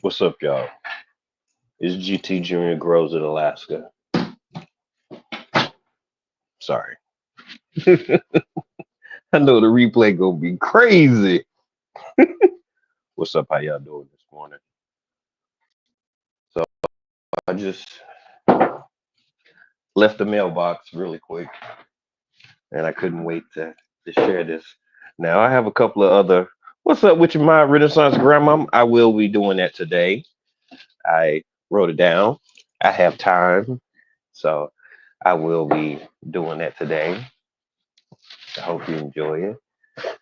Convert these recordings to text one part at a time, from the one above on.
What's up, y'all? It's GT Junior Grows in Alaska. Sorry. I know the replay gonna be crazy. What's up? How y'all doing this morning? So I just left the mailbox really quick, and I couldn't wait to share this. Now I have a couple of other. What's up with your my Renaissance grandma? I will be doing that today. I wrote it down. I have time, so I will be doing that today. I hope you enjoy it.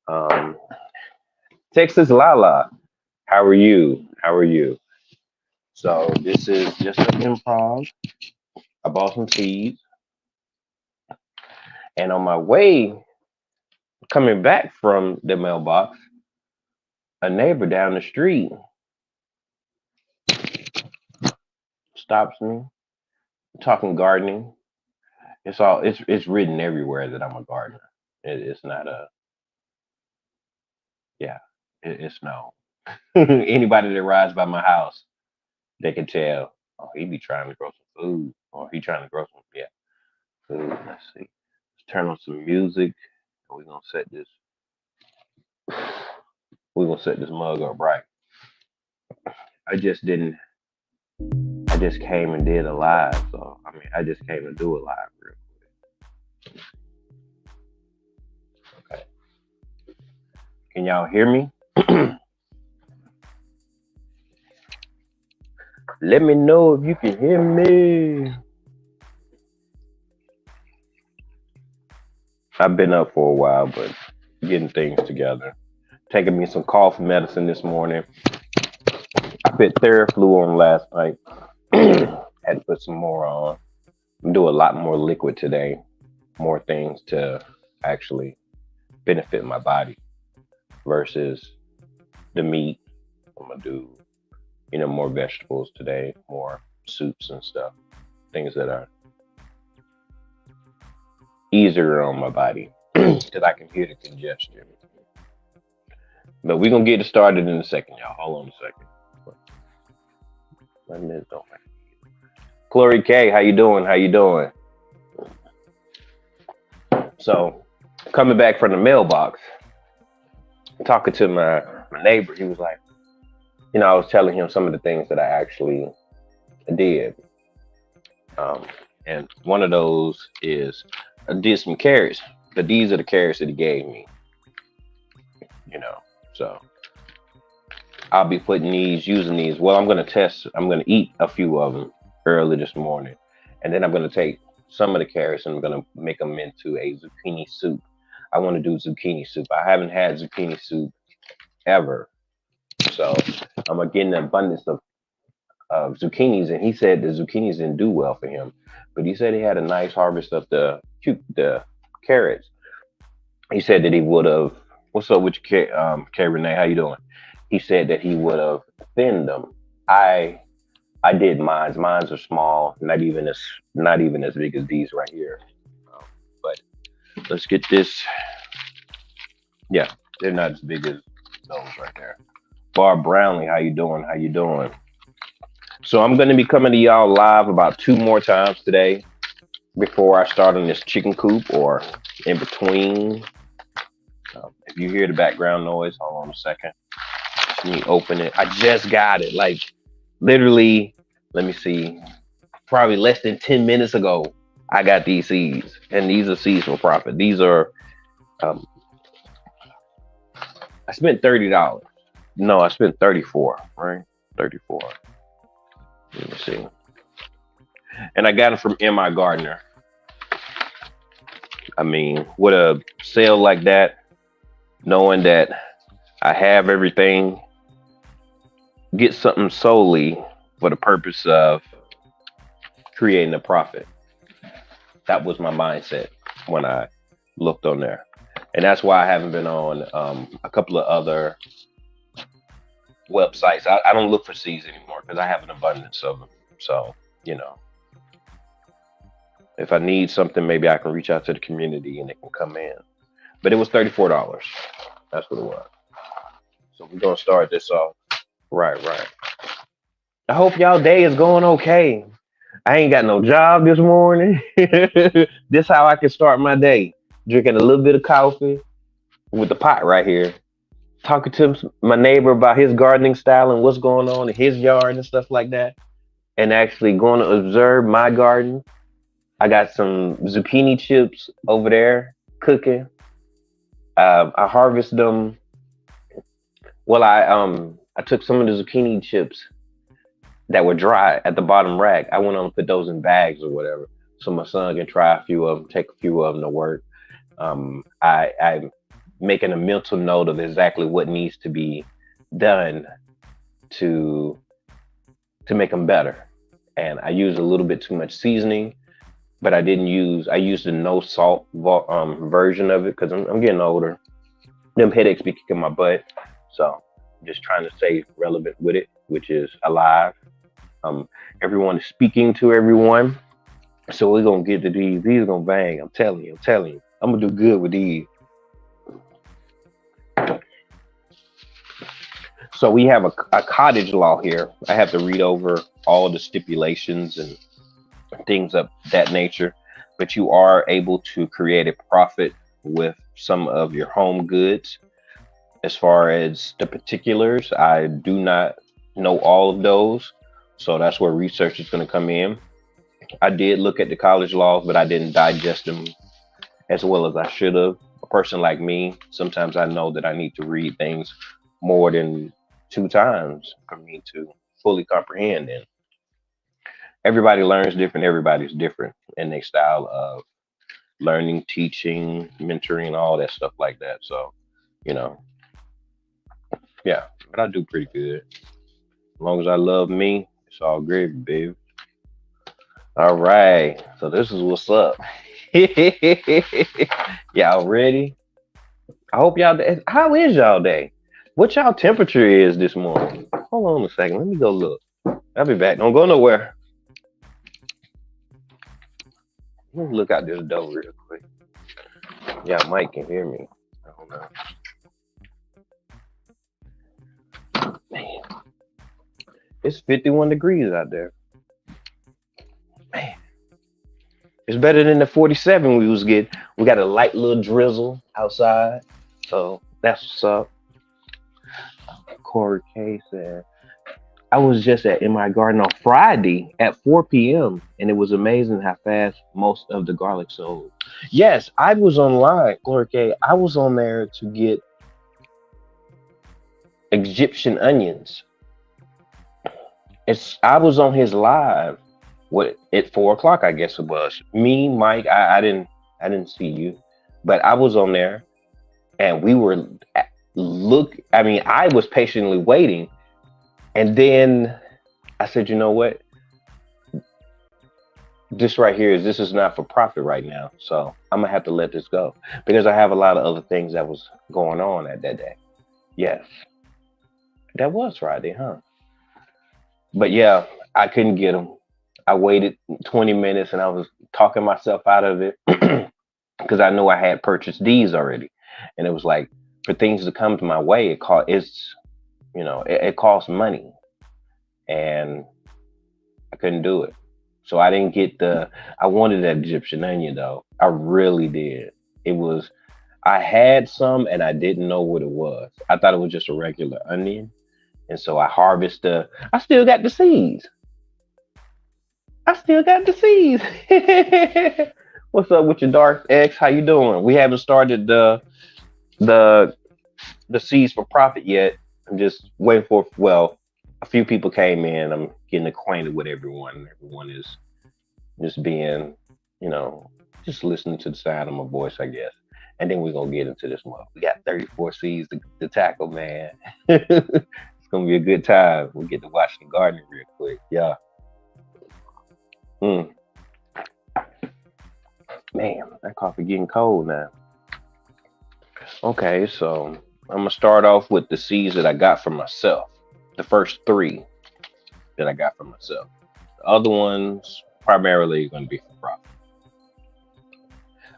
Um, Texas Lala, how are you? How are you? So this is just an improv. I bought some seeds, and on my way coming back from the mailbox, a neighbor down the street stops me talking gardening. It's written everywhere that I'm a gardener. It's not a yeah. It's no anybody that rides by my house, they can tell. Oh, he be trying to grow some food, or he trying to grow some food. Let's see. Let's turn on some music. And we're gonna set this. We're gonna set this mug up right. I just didn't. I just came and did a live, so I mean, I just came to do a live real quick. Okay. Can y'all hear me? Let me know if you can hear me. I've been up for a while, but getting things together. Taking me some cough medicine this morning. I put Theraflu on last night. Had to put some more on. Do a lot more liquid today. More things to actually benefit my body versus the meat. I'm gonna do, more vegetables today, more soups and stuff. Things that are easier on my body because I can hear the congestion. But we're gonna get it started in a second, y'all. Hold on a second. My minutes don't make it. Chloe K, how you doing? How you doing? So, coming back from the mailbox, talking to my neighbor, he was like, I was telling him some of the things that I actually did. And one of those is I did some carrots, but these are the carrots that he gave me. So I'll be using these. Well, I'm going to eat a few of them early this morning. And then I'm going to take some of the carrots and I'm going to make them into a zucchini soup. I want to do zucchini soup. I haven't had zucchini soup ever. So I'm going to get an abundance of zucchinis. And he said the zucchinis didn't do well for him. But he said he had a nice harvest of the carrots. He said that he would have. What's up with you, K Renee? How you doing? He said that he would have thinned them. I did mine. Mines are small, not even as big as these right here. But let's get this. Yeah, they're not as big as those right there. Barb Brownlee, how you doing? How you doing? So I'm going to be coming to y'all live about 2 more times today before I start on this chicken coop or in between. If you hear the background noise, hold on a second. Let me open it. I just got it. Like literally, let me see, probably less than 10 minutes ago, I got these seeds. And these are seeds for profit. These are, I spent $30. No, I spent 34, right? 34. Let me see. And I got it from MI Gardner. I mean, with a sale like that, knowing that I have everything, get something solely for the purpose of creating a profit. That was my mindset when I looked on there. And that's why I haven't been on a couple of other websites. I don't look for seeds anymore because I have an abundance of them. So, if I need something, maybe I can reach out to the community and it can come in. But it was $34. That's what it was. So we're going to start this off. Right. I hope y'all day is going okay. I ain't got no job this morning. This how I can start my day. Drinking a little bit of coffee with the pot right here. Talking to my neighbor about his gardening style and what's going on in his yard and stuff like that. And actually going to observe my garden. I got some zucchini chips over there cooking. I harvest them. Well, I took some of the zucchini chips that were dry at the bottom rack. I went on and put those in bags or whatever, so my son can try a few of them, take a few of them to work. I'm making a mental note of exactly what needs to be done to make them better. And I used a little bit too much seasoning, but I didn't use. I used the no salt version of it because I'm getting older. Them headaches be kicking my butt, so I'm just trying to stay relevant with it, which is alive. Um, Everyone is speaking to everyone, so we're gonna get to these. These are gonna bang. I'm telling you. I'm telling you. I'm gonna do good with these. So we have a cottage law here. I have to read over all the stipulations and things of that nature, but you are able to create a profit with some of your home goods. As far as the particulars, I do not know all of those, so that's where research is going to come in. I did look at the college laws, but I didn't digest them as well as I should have. A person like me, sometimes I know that I need to read things more than two times for me to fully comprehend. And everybody learns different, everybody's different in their style of learning, teaching, mentoring, all that stuff like that. So, you know, yeah, but I do pretty good. As long as I love me, it's all great, babe. All right. So this is what's up. Y'all ready? I hope y'all. How is y'all day? What y'all temperature is this morning? Hold on a second. Let me go look. I'll be back. Don't go nowhere. Let me look out this door real quick. Y'all might can hear me. I don't know. Man, it's 51 degrees out there. Man, it's better than the 47 we was getting. We got a light little drizzle outside, so that's what's up. Corey K said, I was just at In My Garden on Friday at 4 p.m. and it was amazing how fast most of the garlic sold. Yes, I was online, Corey K. I was on there to get Egyptian onions. I was on his live. What at 4 o'clock? I guess it was me, Mike. I didn't see you, but I was on there, and we were look. I mean, I was patiently waiting, and then I said, you know what? This is not for profit right now, so I'm gonna have to let this go because I have a lot of other things that was going on at that day. Yes, that was Friday, huh? But yeah, I couldn't get them. I waited 20 minutes and I was talking myself out of it because I knew I had purchased these already, and it was like for things to come to my way, it costs money, and I couldn't do it. So I didn't get the. I wanted that Egyptian onion though. I really did. It was. I had some and I didn't know what it was. I thought it was just a regular onion, and so I harvest the. I still got the seeds. I still got the seeds. What's up with your dark X? How you doing? We haven't started the the seeds for profit yet. I'm just waiting for. Well, a few people came in. I'm getting acquainted with everyone. Everyone is just being, you know, just listening to the sound of my voice, I guess. And then we're gonna get into this month. We got 34 C's to tackle, man. It's gonna be a good time. We get to watch the garden real quick. Yeah. Mm. Man, that coffee getting cold now. Okay, so I'm gonna start off with the seeds that I got for myself. The first three that I got for myself. The other ones primarily going to be for profit.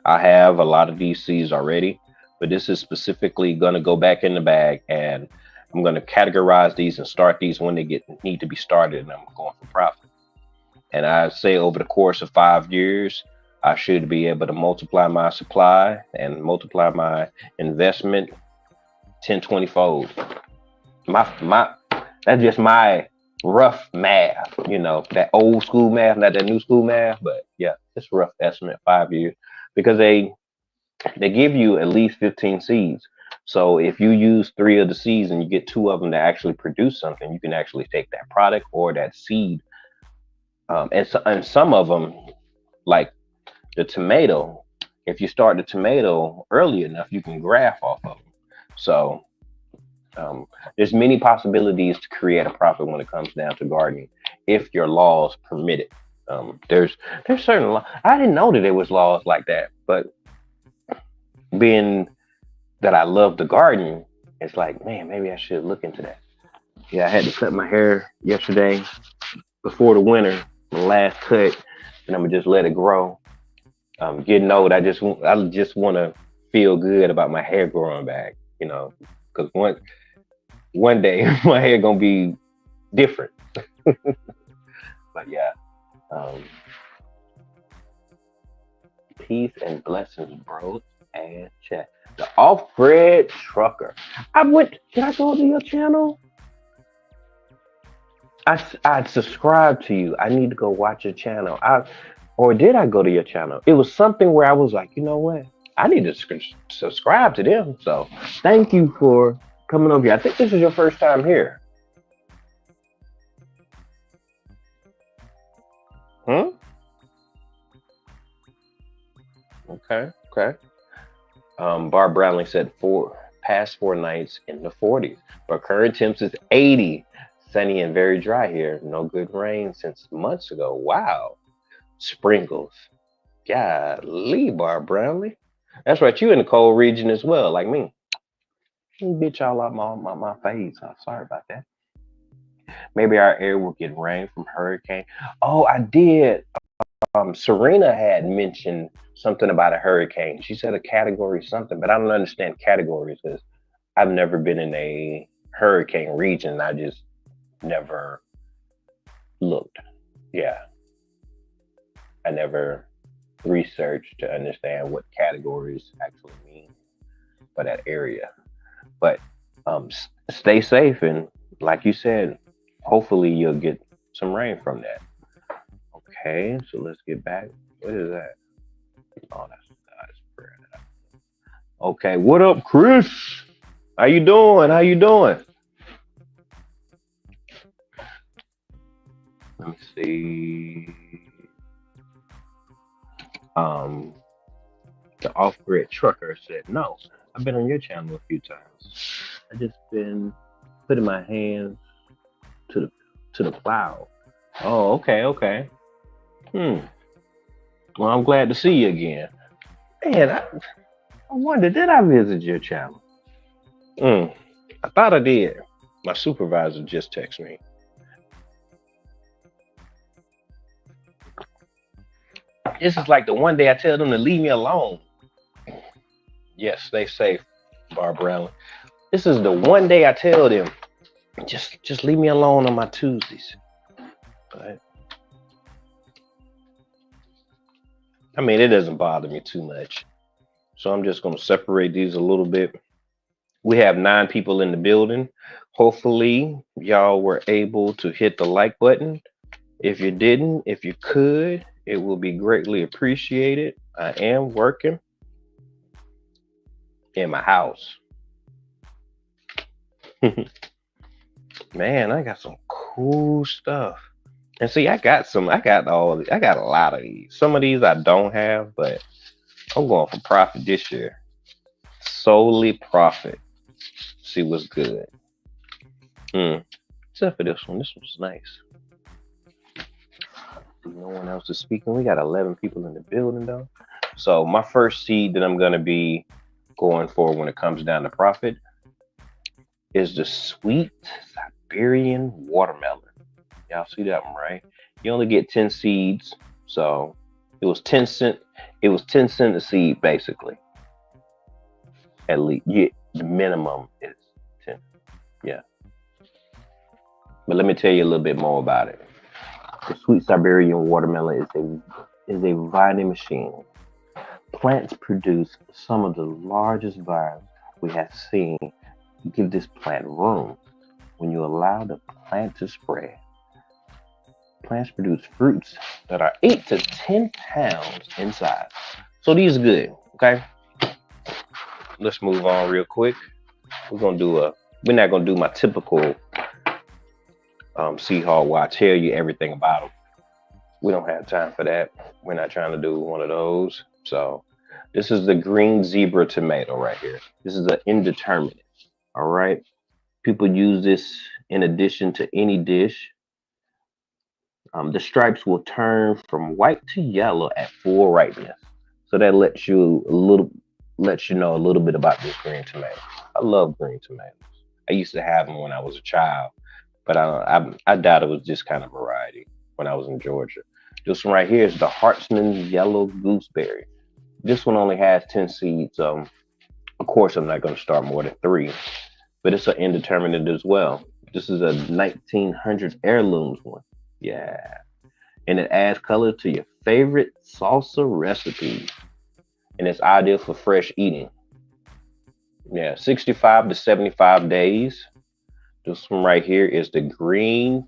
I have a lot of these seeds already, but this is specifically going to go back in the bag, and I'm going to categorize these and start these when they need to be started, and I'm going for profit. And I say over the course of 5 years, I should be able to multiply my supply and multiply my investment 10, 20 fold. My that's just my rough math, that old school math, not that new school math, but yeah, it's a rough estimate, 5 years, because they give you at least 15 seeds. So if you use three of the seeds and you get two of them to actually produce something, you can actually take that product or that seed. And some of them, like the tomato, if you start the tomato early enough, you can graft off of them. So there's many possibilities to create a profit when it comes down to gardening, if your laws permit it. There's certain laws. I didn't know that there was laws like that, but being that I love the garden, it's like, man, maybe I should look into that. Yeah, I had to cut my hair yesterday before the winter, my last cut, and I'm gonna just let it grow. Getting old, I just want to feel good about my hair growing back, because one day my hair gonna be different. But yeah, um, peace and blessings, bro. And chat. The Alfred Trucker. Did I go to your channel? I subscribed to you. I need to go watch your channel. Or did I go to your channel? It was something where I was like, you know what? I need to subscribe to them. So thank you for coming over here. I think this is your first time here. Hmm? Okay. Barb Brownlee said past 4 nights in the 40s, but current temps is 80. Sunny and very dry here. No good rain since months ago. Wow. Sprinkles. Golly, Barb Brownlee. That's right. You in the cold region as well, like me. Bitch all out my face. I'm sorry about that. Maybe our area will get rain from hurricane. Oh, I did. Serena had mentioned something about a hurricane. She said a category something, but I don't understand categories because I've never been in a hurricane region. I just never looked. Yeah, I never researched to understand what categories actually mean for that area. But stay safe, and like you said, hopefully you'll get some rain from that. Okay, so let's get back. What is that? Oh, that's prayer. Okay, what up, Chris? How you doing? How you doing? Let me see. Um, the off-grid trucker said, "No, I've been on your channel a few times. I just been putting my hands to the plow." Oh, okay. Hmm. Well, I'm glad to see you again. Man, I wonder, did I visit your channel? I thought I did. My supervisor just texted me. This is like the one day I tell them to leave me alone. Yes, stay safe, Barbara Allen. This is the one day I tell them, just leave me alone on my Tuesdays. But I mean, it doesn't bother me too much. So I'm just going to separate these a little bit. We have 9 people in the building. Hopefully, y'all were able to hit the like button. If you didn't, if you could, it will be greatly appreciated. I am working in my house. Man, I got some cool stuff. And see, I got a lot of these. Some of these I don't have, but I'm going for profit this year. Solely profit. See what's good. Except for this one. This one's nice. No one else is speaking. We got 11 people in the building though. So my first seed that I'm gonna be going for when it comes down to profit is the sweet Siberian watermelon. Y'all see that one, right? You only get 10 seeds, so it was 10 cent. It was 10 cent a seed, basically. At least, yeah, the minimum is 10. Yeah. But let me tell you a little bit more about it. The sweet Siberian watermelon is a vine machine. Plants produce some of the largest vines we have seen. Give this plant room. When you allow the plant to spread, plants produce fruits that are 8 to 10 pounds in size. So these are good. Okay. Let's move on real quick. We're not gonna do my typical sea hog where I tell you everything about them. We don't have time for that. We're not trying to do one of those. So this is the green zebra tomato right here. This is an indeterminate. All right. People use this in addition to any dish. The stripes will turn from white to yellow at full ripeness. So that lets you know a little bit about this green tomato. I love green tomatoes. I used to have them when I was a child, but I doubt it was this kind of variety when I was in Georgia. This one right here is the Hartsman Yellow Gooseberry. This one only has 10 seeds. Of course, I'm not going to start more than 3, but it's an indeterminate as well. This is a 1900 heirlooms one. Yeah. And it adds color to your favorite salsa recipes. And it's ideal for fresh eating. Yeah, 65 to 75 days. This one right here is the green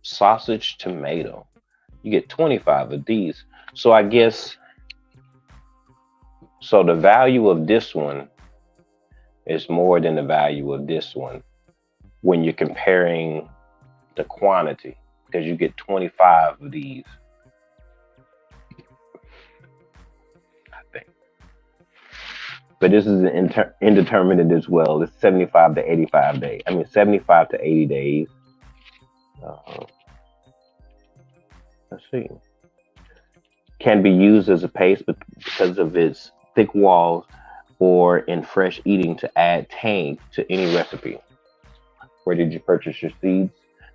sausage tomato. You get 25 of these. So I guess the value of this one is more than the value of this one when you're comparing the quantity, because you get 25 of these. I think. But this is an indeterminate as well. It's 75 to 85 days. 75 to 80 days. Let's see. Can be used as a paste because of its thick walls or in fresh eating to add tang to any recipe. Where did you purchase your seeds?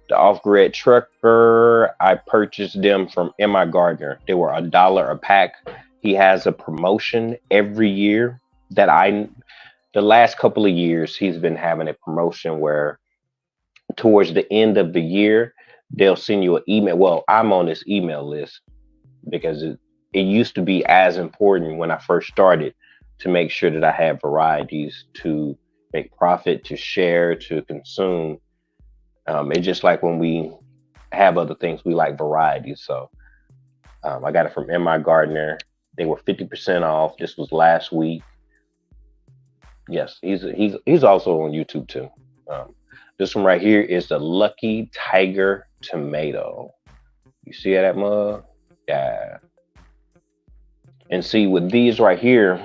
The off-grid trucker. I purchased them from M.I. Gardner. They were $1 a pack. He has a promotion every year the last couple of years, he's been having a promotion where towards the end of the year, they'll send you an email. Well, I'm on this email list because it used to be as important when I first started to make sure that I had varieties to make profit, to share, to consume. It's just like when we have other things, we like varieties. So I got it from M.I. Gardner. They were 50% off. This was last week. Yes, he's also on YouTube too. This one right here is the Lucky Tiger tomato. You see that mug? Yeah. And see with these right here,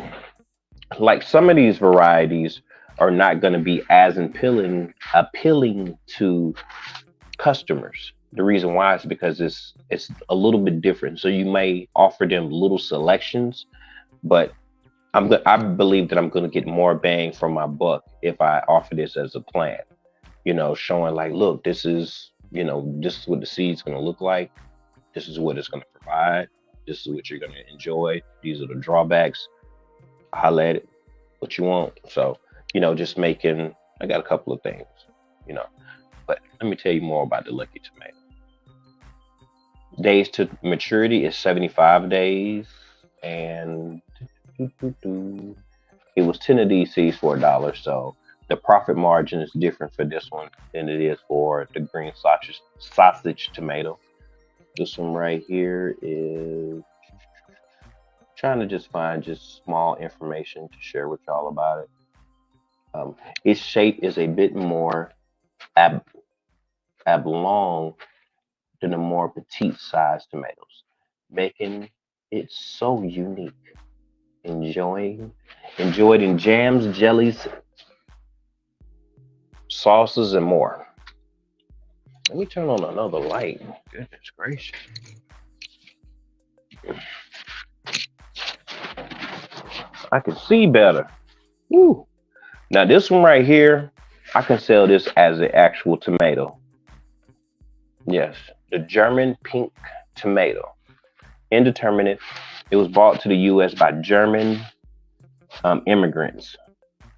like some of these varieties are not going to be as appealing to customers. The reason why is because it's a little bit different. So you may offer them little selections, but I believe that I'm going to get more bang for my buck if I offer this as a plant. Showing like, look, this is what the seed's going to look like. This is what it's going to provide. This is what you're going to enjoy. These are the drawbacks. Holla at it, what you want. So, just making. I got a couple of things, But let me tell you more about the Lucky Tomato. Days to maturity is 75 days, and it was 10 of these seeds for $1. So the profit margin is different for this one than it is for the green sausage tomato. This one right here is trying to just find just small information to share with y'all about it. Its shape is a bit more oblong than the more petite sized tomatoes, making it so unique. Enjoyed in jams, jellies, sauces, and more. Let me turn on another light. Goodness gracious. I can see better. Woo. Now this one right here, I can sell this as an actual tomato. Yes, the German pink tomato. Indeterminate. It was brought to the U.S. by German immigrants.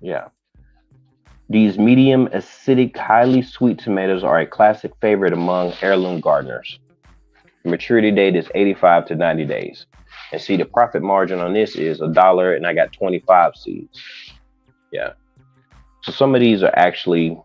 Yeah. These medium acidic, highly sweet tomatoes are a classic favorite among heirloom gardeners. Maturity date is 85 to 90 days. And see, the profit margin on this is $1, and I got 25 seeds. Yeah. So some of these are actually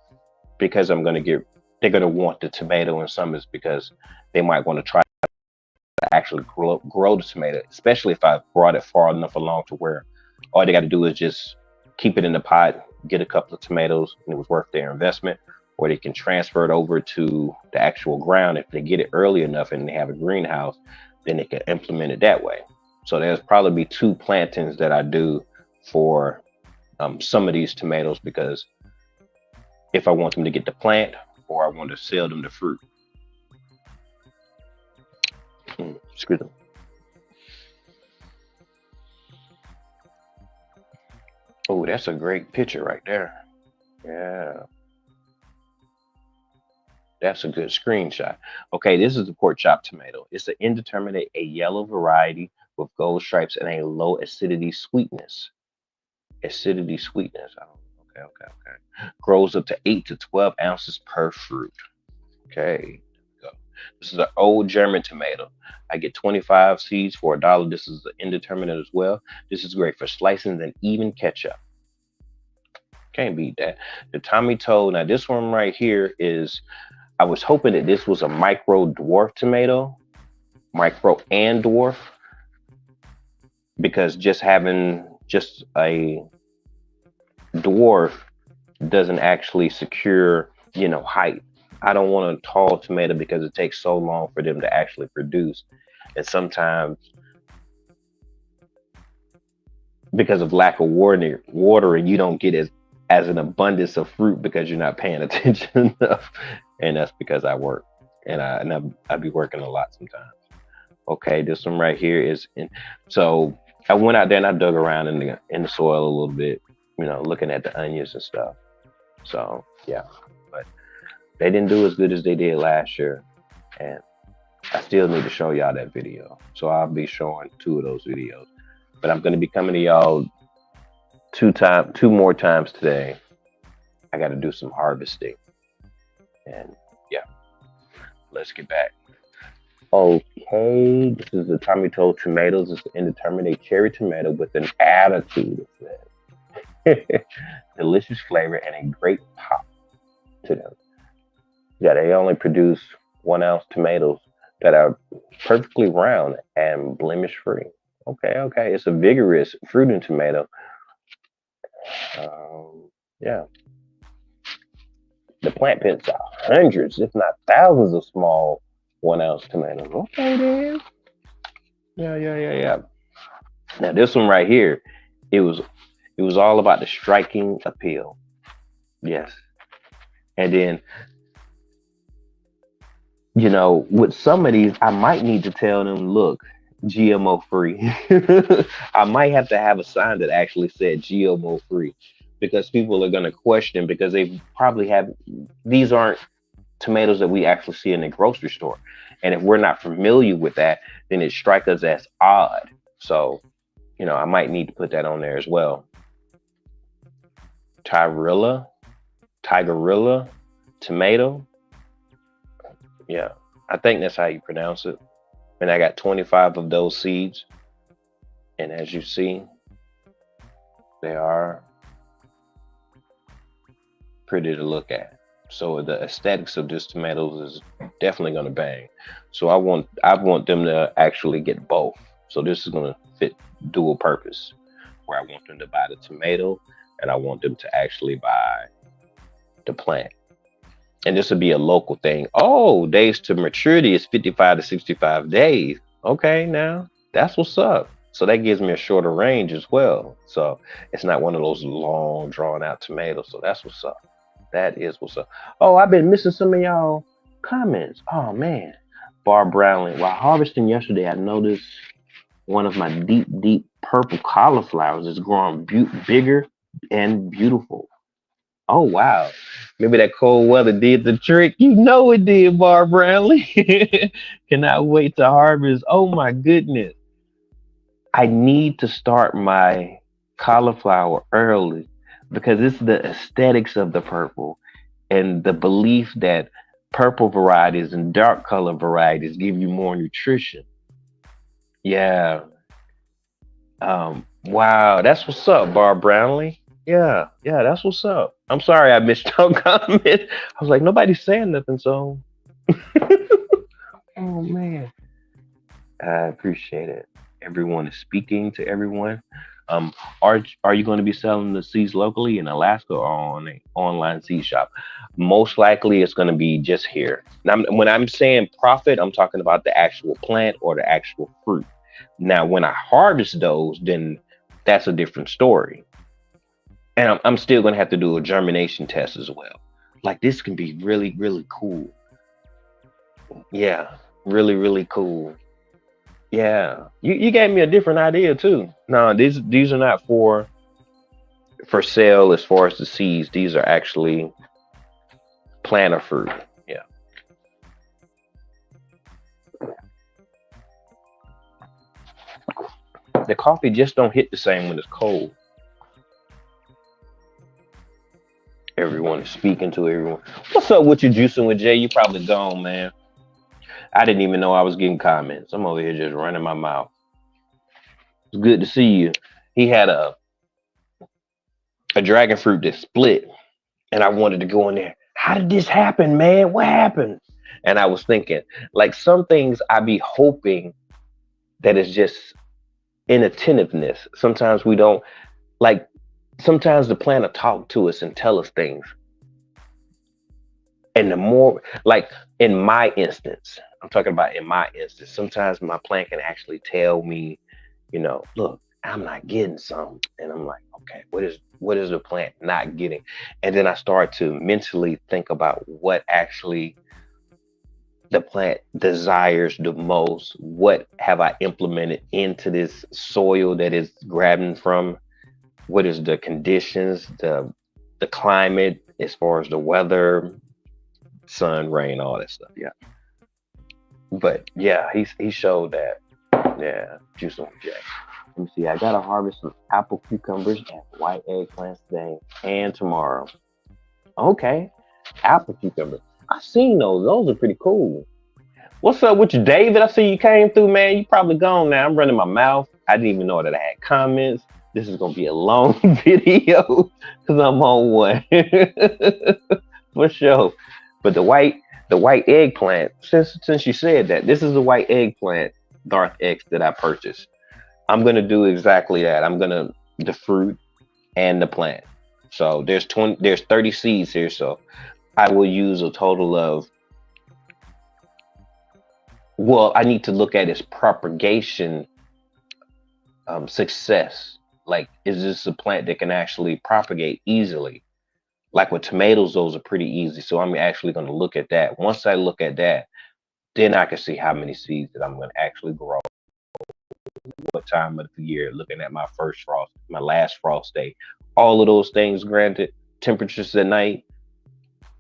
because they're going to want the tomato, and some is because they might want to try to actually grow the tomato, especially if I brought it far enough along to where all they got to do is just keep it in the pot, get a couple of tomatoes, and it was worth their investment. Or they can transfer it over to the actual ground. If they get it early enough and they have a greenhouse, then they can implement it that way. So there's probably be two plantings that I do for some of these tomatoes, because if I want them to get the plant or I want to sell them the fruit. Excuse me. Oh, that's a great picture right there. Yeah, that's a good screenshot. Okay, this is the pork chop tomato. It's an indeterminate, a yellow variety with gold stripes and a low acidity sweetness. Acidity sweetness. Oh, okay. Grows up to 8 to 12 ounces per fruit. Okay. Go. This is an old German tomato. I get 25 seeds for $1. This is the indeterminate as well. This is great for slicing and even ketchup. Can't beat that. The Tommy Toad. Now this one right here is, I was hoping that this was a micro dwarf tomato, micro and dwarf, because just having just a dwarf doesn't actually secure, height. I don't want a tall tomato because it takes so long for them to actually produce. And sometimes because of lack of watering, you don't get as an abundance of fruit because you're not paying attention enough. And that's because I work, and I be working a lot sometimes. Okay, this one right here is in. So I went out there and I dug around in the soil a little bit, looking at the onions and stuff. So yeah, but they didn't do as good as they did last year, and I still need to show y'all that video. So I'll be showing two of those videos, but I'm gonna be coming to y'all two more times today. I got to do some harvesting, and yeah, let's get back. Okay, this is the Tommy Toad tomatoes. It's an indeterminate cherry tomato with an attitude. It says. Delicious flavor and a great pop to them. Yeah, they only produce 1 ounce tomatoes that are perfectly round and blemish free. Okay. It's a vigorous fruiting tomato. Yeah. The plant pits are hundreds, if not thousands, of small 1 ounce tomatoes. Okay, then. Yeah. Now this one right here, it was all about the striking appeal. Yes. And then, with some of these, I might need to tell them, look, GMO free. I might have to have a sign that actually said GMO free, because people are going to question, because they probably have, these aren't tomatoes that we actually see in the grocery store. And if we're not familiar with that, then it strikes us as odd. So, I might need to put that on there as well. Tigerilla tomato. Yeah, I think that's how you pronounce it. And I got 25 of those seeds. And as you see, they are pretty to look at. So the aesthetics of this tomatoes is definitely going to bang. So I want them to actually get both. So this is going to fit dual purpose, where I want them to buy the tomato and I want them to actually buy the plant. And this would be a local thing. Oh, days to maturity is 55 to 65 days. Okay, now that's what's up. So that gives me a shorter range as well. So it's not one of those long drawn out tomatoes. So that's what's up. That is what's up. Oh, I've been missing some of y'all comments. Oh man. Barb Brownlee. While harvesting yesterday, I noticed one of my deep purple cauliflowers is growing bigger and beautiful. Oh wow. Maybe that cold weather did the trick. It did, Barb Brownlee. Cannot wait to harvest. Oh my goodness. I need to start my cauliflower early because it's the aesthetics of the purple and the belief that purple varieties and dark color varieties give you more nutrition. Yeah. Wow, that's what's up, Bar Brownlee. Yeah, yeah, that's what's up. I'm sorry I missed your comment. I was like, nobody's saying nothing, so oh man. I appreciate it. Everyone is speaking to everyone. Um, are you going to be selling the seeds locally in Alaska or on an online seed shop? Most likely, it's going to be just here. Now, when I'm saying profit, I'm talking about the actual plant or the actual fruit. Now, when I harvest those, then that's a different story, and I'm still going to have to do a germination test as well. Like this can be really, really cool. Yeah, really, really cool. Yeah, you gave me a different idea too. No, these are not for sale as far as the seeds. These are actually planter fruit. Yeah, the coffee just don't hit the same when it's cold. Everyone is speaking to everyone. What's up with you, juicing with Jay? You probably gone, man. I didn't even know I was getting comments. I'm over here just running my mouth. It's good to see you. He had a dragon fruit that split, and I wanted to go in there. How did this happen, man? What happened? And I was thinking, like some things I be hoping that it's just inattentiveness. Sometimes we don't like sometimes the plant will talk to us and tell us things. And the more like in my instance, I'm talking about in my instance, sometimes my plant can actually tell me, look, I'm not getting some. And I'm like, okay, what is the plant not getting? And then I start to mentally think about what actually the plant desires the most. What have I implemented into this soil that is grabbing from? What is the conditions, the climate as far as the weather, sun, rain, all that stuff. Yeah. But yeah, he showed that. Yeah, juice on J. Let me see. I gotta harvest some apple cucumbers and white eggplants today and tomorrow. Okay, apple cucumbers. I seen those. Those are pretty cool. What's up with you, David? I see you came through, man. You probably gone now. I'm running my mouth. I didn't even know that I had comments. This is gonna be a long video because I'm on one for sure. But the white eggplant. Since you said that, this is the white eggplant Darth X that I purchased. I'm gonna do exactly that. I'm gonna the fruit and the plant. So there's 30 seeds here. So I will use a total of. Well, I need to look at its propagation success. Like, is this a plant that can actually propagate easily? Like with tomatoes, those are pretty easy. So I'm actually going to look at that. Once I look at that, then I can see how many seeds that I'm going to actually grow. What time of the year? Looking at my first frost, my last frost day, all of those things. Granted, temperatures at night,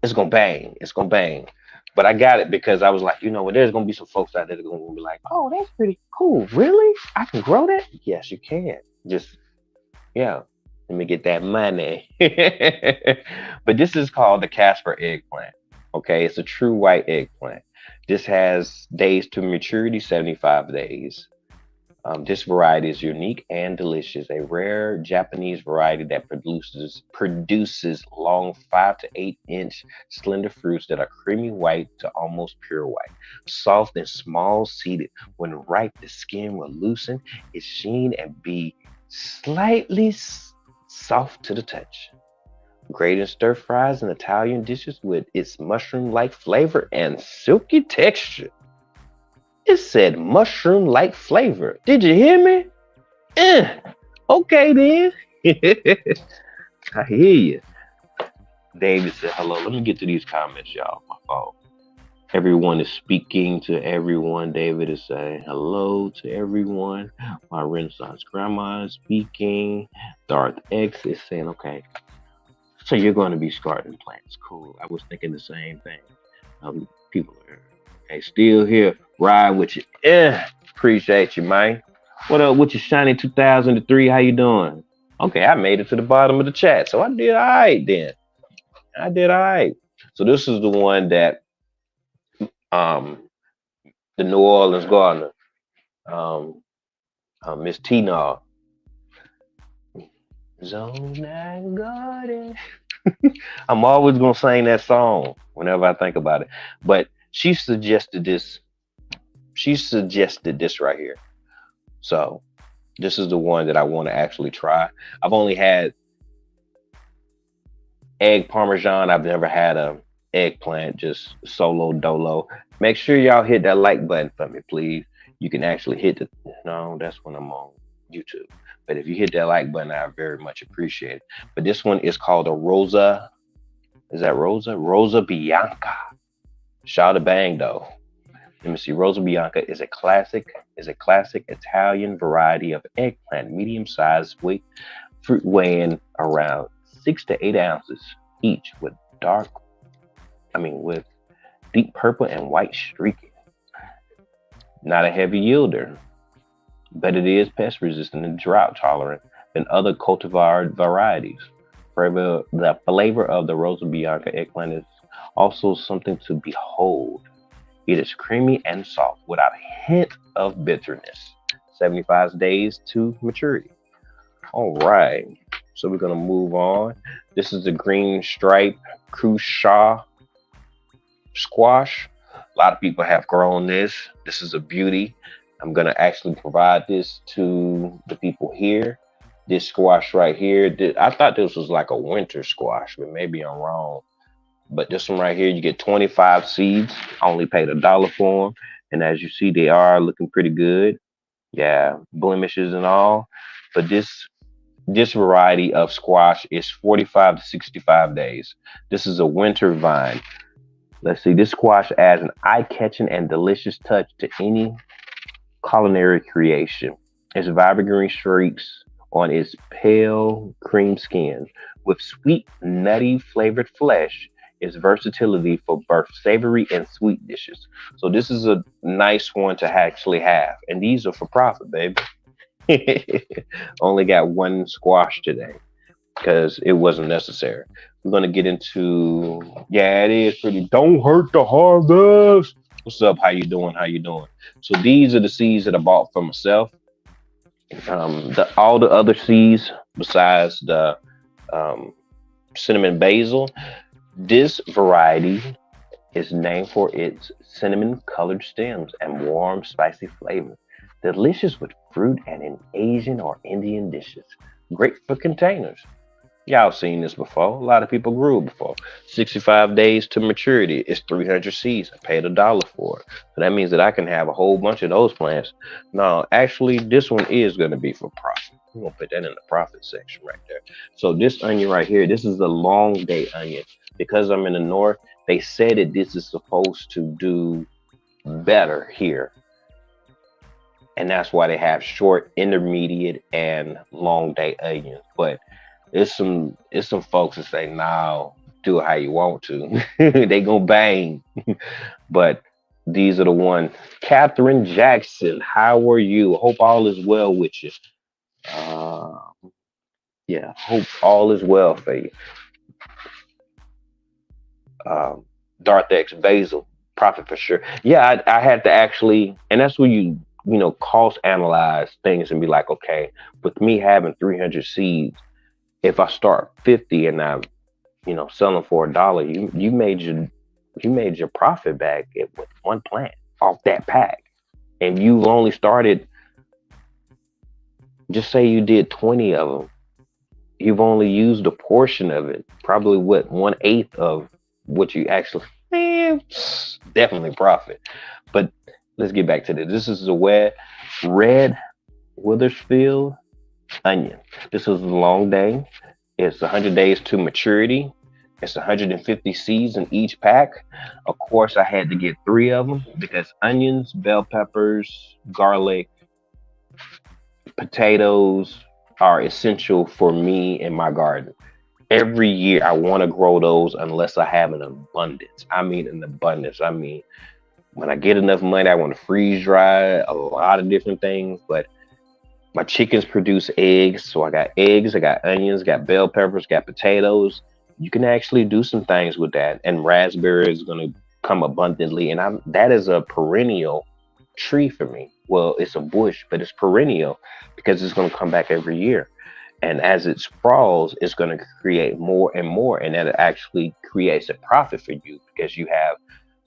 it's gonna bang. It's gonna bang. But I got it because I was like, there's gonna be some folks out there that are gonna be like, oh, that's pretty cool. Really? I can grow that? Yes, you can. Just yeah. Let me get that money. But this is called the Casper eggplant. Okay, it's a true white eggplant. This has days to maturity, 75 days. This variety is unique and delicious. A rare Japanese variety that produces long 5 to 8 inch slender fruits that are creamy white to almost pure white, soft and small seeded. When ripe, the skin will loosen its sheen and be slightly soft to the touch. Great in stir fries and Italian dishes with its mushroom-like flavor and silky texture. It said mushroom-like flavor. Did you hear me? Okay then. I hear you. David said hello. Let me get to these comments, y'all. My fault. Everyone is speaking to everyone. David is saying hello to everyone. My Renaissance grandma is speaking. Darth X is saying, okay, so you're going to be starting plants. Cool. I was thinking the same thing. People are okay, still here. Ride with you. Yeah. Appreciate you, man. What up with your shiny 2003? How you doing? Okay, I made it to the bottom of the chat, so I did all right then. I did all right. So this is the one that um the New Orleans Gardener, um, Miss Tina, Zone and Garden. I'm always gonna sing that song whenever I think about it. But she suggested this. She suggested this right here. So this is the one that I want to actually try. I've only had egg parmesan. I've never had a eggplant, just solo dolo. Make sure y'all hit that like button for me, please. You can actually hit the no, that's when I'm on YouTube. But if you hit that like button, I very much appreciate it. But this one is called a Rosa. Is that Rosa? Rosa Bianca. Shout out bang though. Let me see. Rosa Bianca is a classic Italian variety of eggplant, medium sized weight, fruit weighing around 6 to 8 ounces each, with dark, with deep purple and white streaking. Not a heavy yielder, but it is pest resistant and drought tolerant than other cultivar varieties. The flavor of the Rosa Bianca eggplant is also something to behold. It is creamy and soft without a hint of bitterness. 75 days to maturity. All right. So we're going to move on. This is the green stripe Crucial squash. A lot of people have grown this. This is a beauty. I'm going to actually provide this to the people here. This squash right here, I thought this was like a winter squash, but maybe I'm wrong. But this one right here, you get 25 seeds. I only paid $1 for them. And as you see, they are looking pretty good. Yeah, blemishes and all. But this variety of squash is 45 to 65 days. This is a winter vine. Let's see, this squash adds an eye-catching and delicious touch to any culinary creation. Its vibrant green streaks on its pale cream skin with sweet, nutty flavored flesh. Its versatility for both savory and sweet dishes. So this is a nice one to actually have. And these are for profit, baby. Only got one squash today because it wasn't necessary. We're gonna get into yeah, it is pretty. Don't hurt the harvest. What's up? How you doing? How you doing? So these are the seeds that I bought for myself. All the other seeds besides the cinnamon basil. This variety is named for its cinnamon colored stems and warm, spicy flavor. Delicious with fruit and in Asian or Indian dishes. Great for containers. Y'all seen this before. A lot of people grew it before. 65 days to maturity. It's 300 seeds. I paid $1 for it. So that means that I can have a whole bunch of those plants. No, actually, this one is going to be for profit. I'm going to put that in the profit section right there. So this onion right here, this is the long day onion. Because I'm in the north, they said that this is supposed to do better here. And that's why they have short, intermediate, and long day onions. But it's some folks that say, "No, do it how you want to." They gonna bang. But these are the ones. Catherine Jackson, how are you? Hope all is well with you. Uh, yeah, hope all is well for you. Um, Darth X Basil, profit for sure. Yeah, I had to actually, and that's where cost analyze things and be like, okay, with me having 300 seeds, if I start 50 and I'm selling for $1, you made your profit back with one plant off that pack, and you've only started. Just say you did 20 of them. You've only used a portion of it, probably what 1/8 of what you actually. Definitely profit. But let's get back to this. This is a red Withersfield onion. This is a long day. It's 100 days to maturity. It's 150 seeds in each pack. Of course, I had to get 3 of them because onions, bell peppers, garlic, potatoes are essential for me in my garden. Every year, I want to grow those unless I have an abundance. I mean, an abundance. I mean, when I get enough money, I want to freeze dry a lot of different things. But My chickens produce eggs, so I got eggs, I got onions, got bell peppers, got potatoes. You can actually do some things with that, and raspberry is going to come abundantly. And I'm that is a perennial tree for me. Well, it's a bush, but it's perennial because it's going to come back every year. And as it sprawls, it's going to create more and more, and that actually creates a profit for you because you have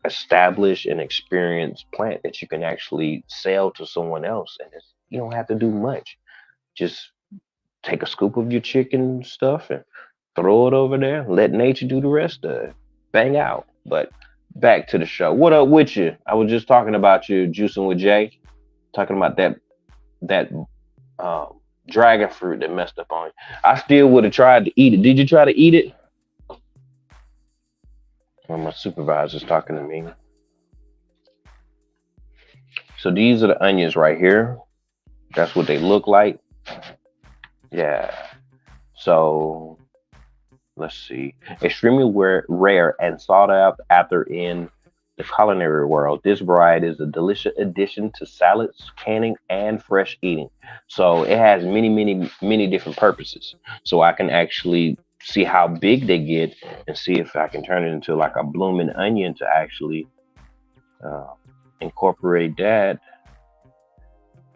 established and experienced plant that you can actually sell to someone else, and you don't have to do much. Just take a scoop of your chicken stuff and throw it over there. Let nature do the rest of it. Bang out. But back to the show. What up with you? I was just talking about you juicing with Jay, talking about that um, dragon fruit that messed up on you. I still would have tried to eat it. Did you try to eat it? When my supervisor's talking to me. So these are the onions right here. That's what they look like. Yeah. So let's see. Extremely rare and sought after in the culinary world. This variety is a delicious addition to salads, canning, and fresh eating. So it has many, many, many different purposes. So I can actually see how big they get and see if I can turn it into like a blooming onion to actually uh, incorporate that.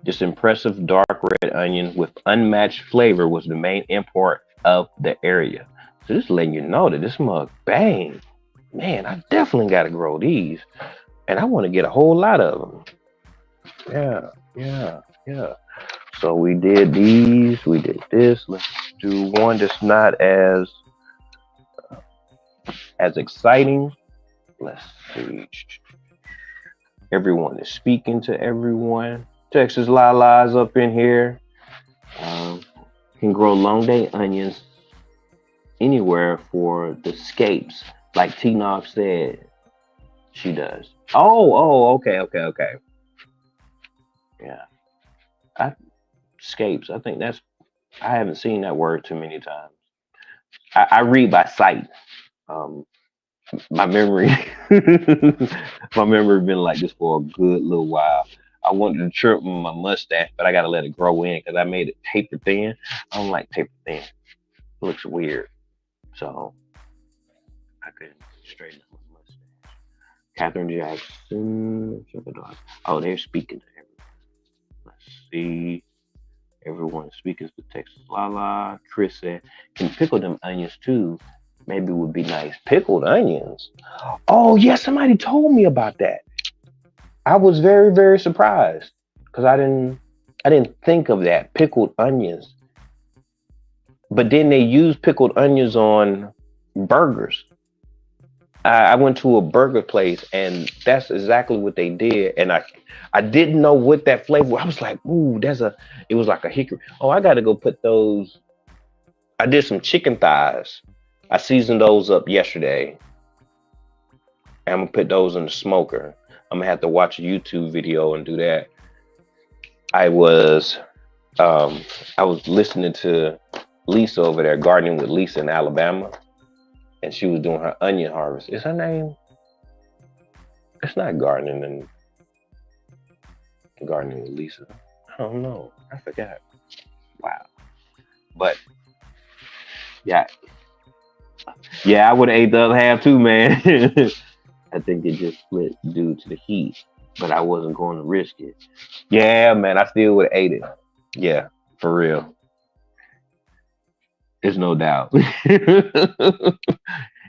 This impressive dark red onion with unmatched flavor was the main import of the area. So just letting you know that this mug bang. Man, I definitely got to grow these. And I want to get a whole lot of them. Yeah, yeah, yeah. So we did these, we did this. Let's do one that's not as exciting. Let's see. Everyone is speaking to everyone. Texas Lala's up in here. Um, can grow long day onions anywhere for the scapes, like T Nog said she does. Okay, okay, okay. Yeah, I scapes. I think that's. I haven't seen that word too many times. I read by sight. Um, my memory, my memory been like this for a good little while. I wanted to trim my mustache, but I gotta let it grow in because I made it taper thin. I don't like taper thin. It looks weird. So I couldn't straighten up my mustache. Catherine Jackson. Oh, they're speaking to everyone. Let's see. Everyone speaking to Texas Lala. Chris said, can pickle them onions too. Maybe would be nice. Pickled onions. Oh yeah, somebody told me about that. I was very, very surprised because I didn't think of that. Pickled onions. But then they use pickled onions on burgers. I went to a burger place and that's exactly what they did. And I didn't know what that flavor was. I was like, ooh, it was like a hickory. Oh, I gotta go put those. I did some chicken thighs. I seasoned those up yesterday. And I'm gonna put those in the smoker. I'm gonna have to watch a YouTube video and do that. I was I was listening to Lisa over there, gardening with Lisa in Alabama, and she was doing her onion harvest. Is her name? It's not gardening with Lisa. I don't know. I forgot. Wow. But yeah, yeah, I would have ate the other half too, man. I think it just split due to the heat, but I wasn't going to risk it. Yeah, man, I still would have ate it. Yeah, for real. There's no doubt.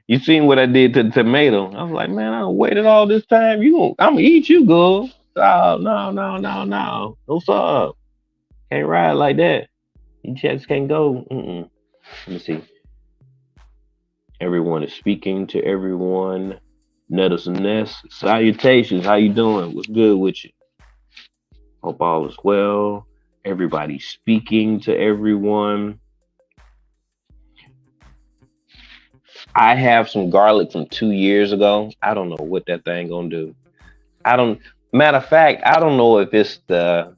You seen what I did to the tomato? I was like, man, I waited all this time. I'm gonna eat you, girl. Oh no, no, no, no. What's up? Can't ride like that. You just can't go. Mm-mm. Let me see. Everyone is speaking to everyone. Nettles and Ness. Salutations. How you doing? What's good with you? Hope all is well. Everybody's speaking to everyone. I have some garlic from 2 years ago. I don't know what that thing gonna do. I don't. Matter of fact, I don't know if it's the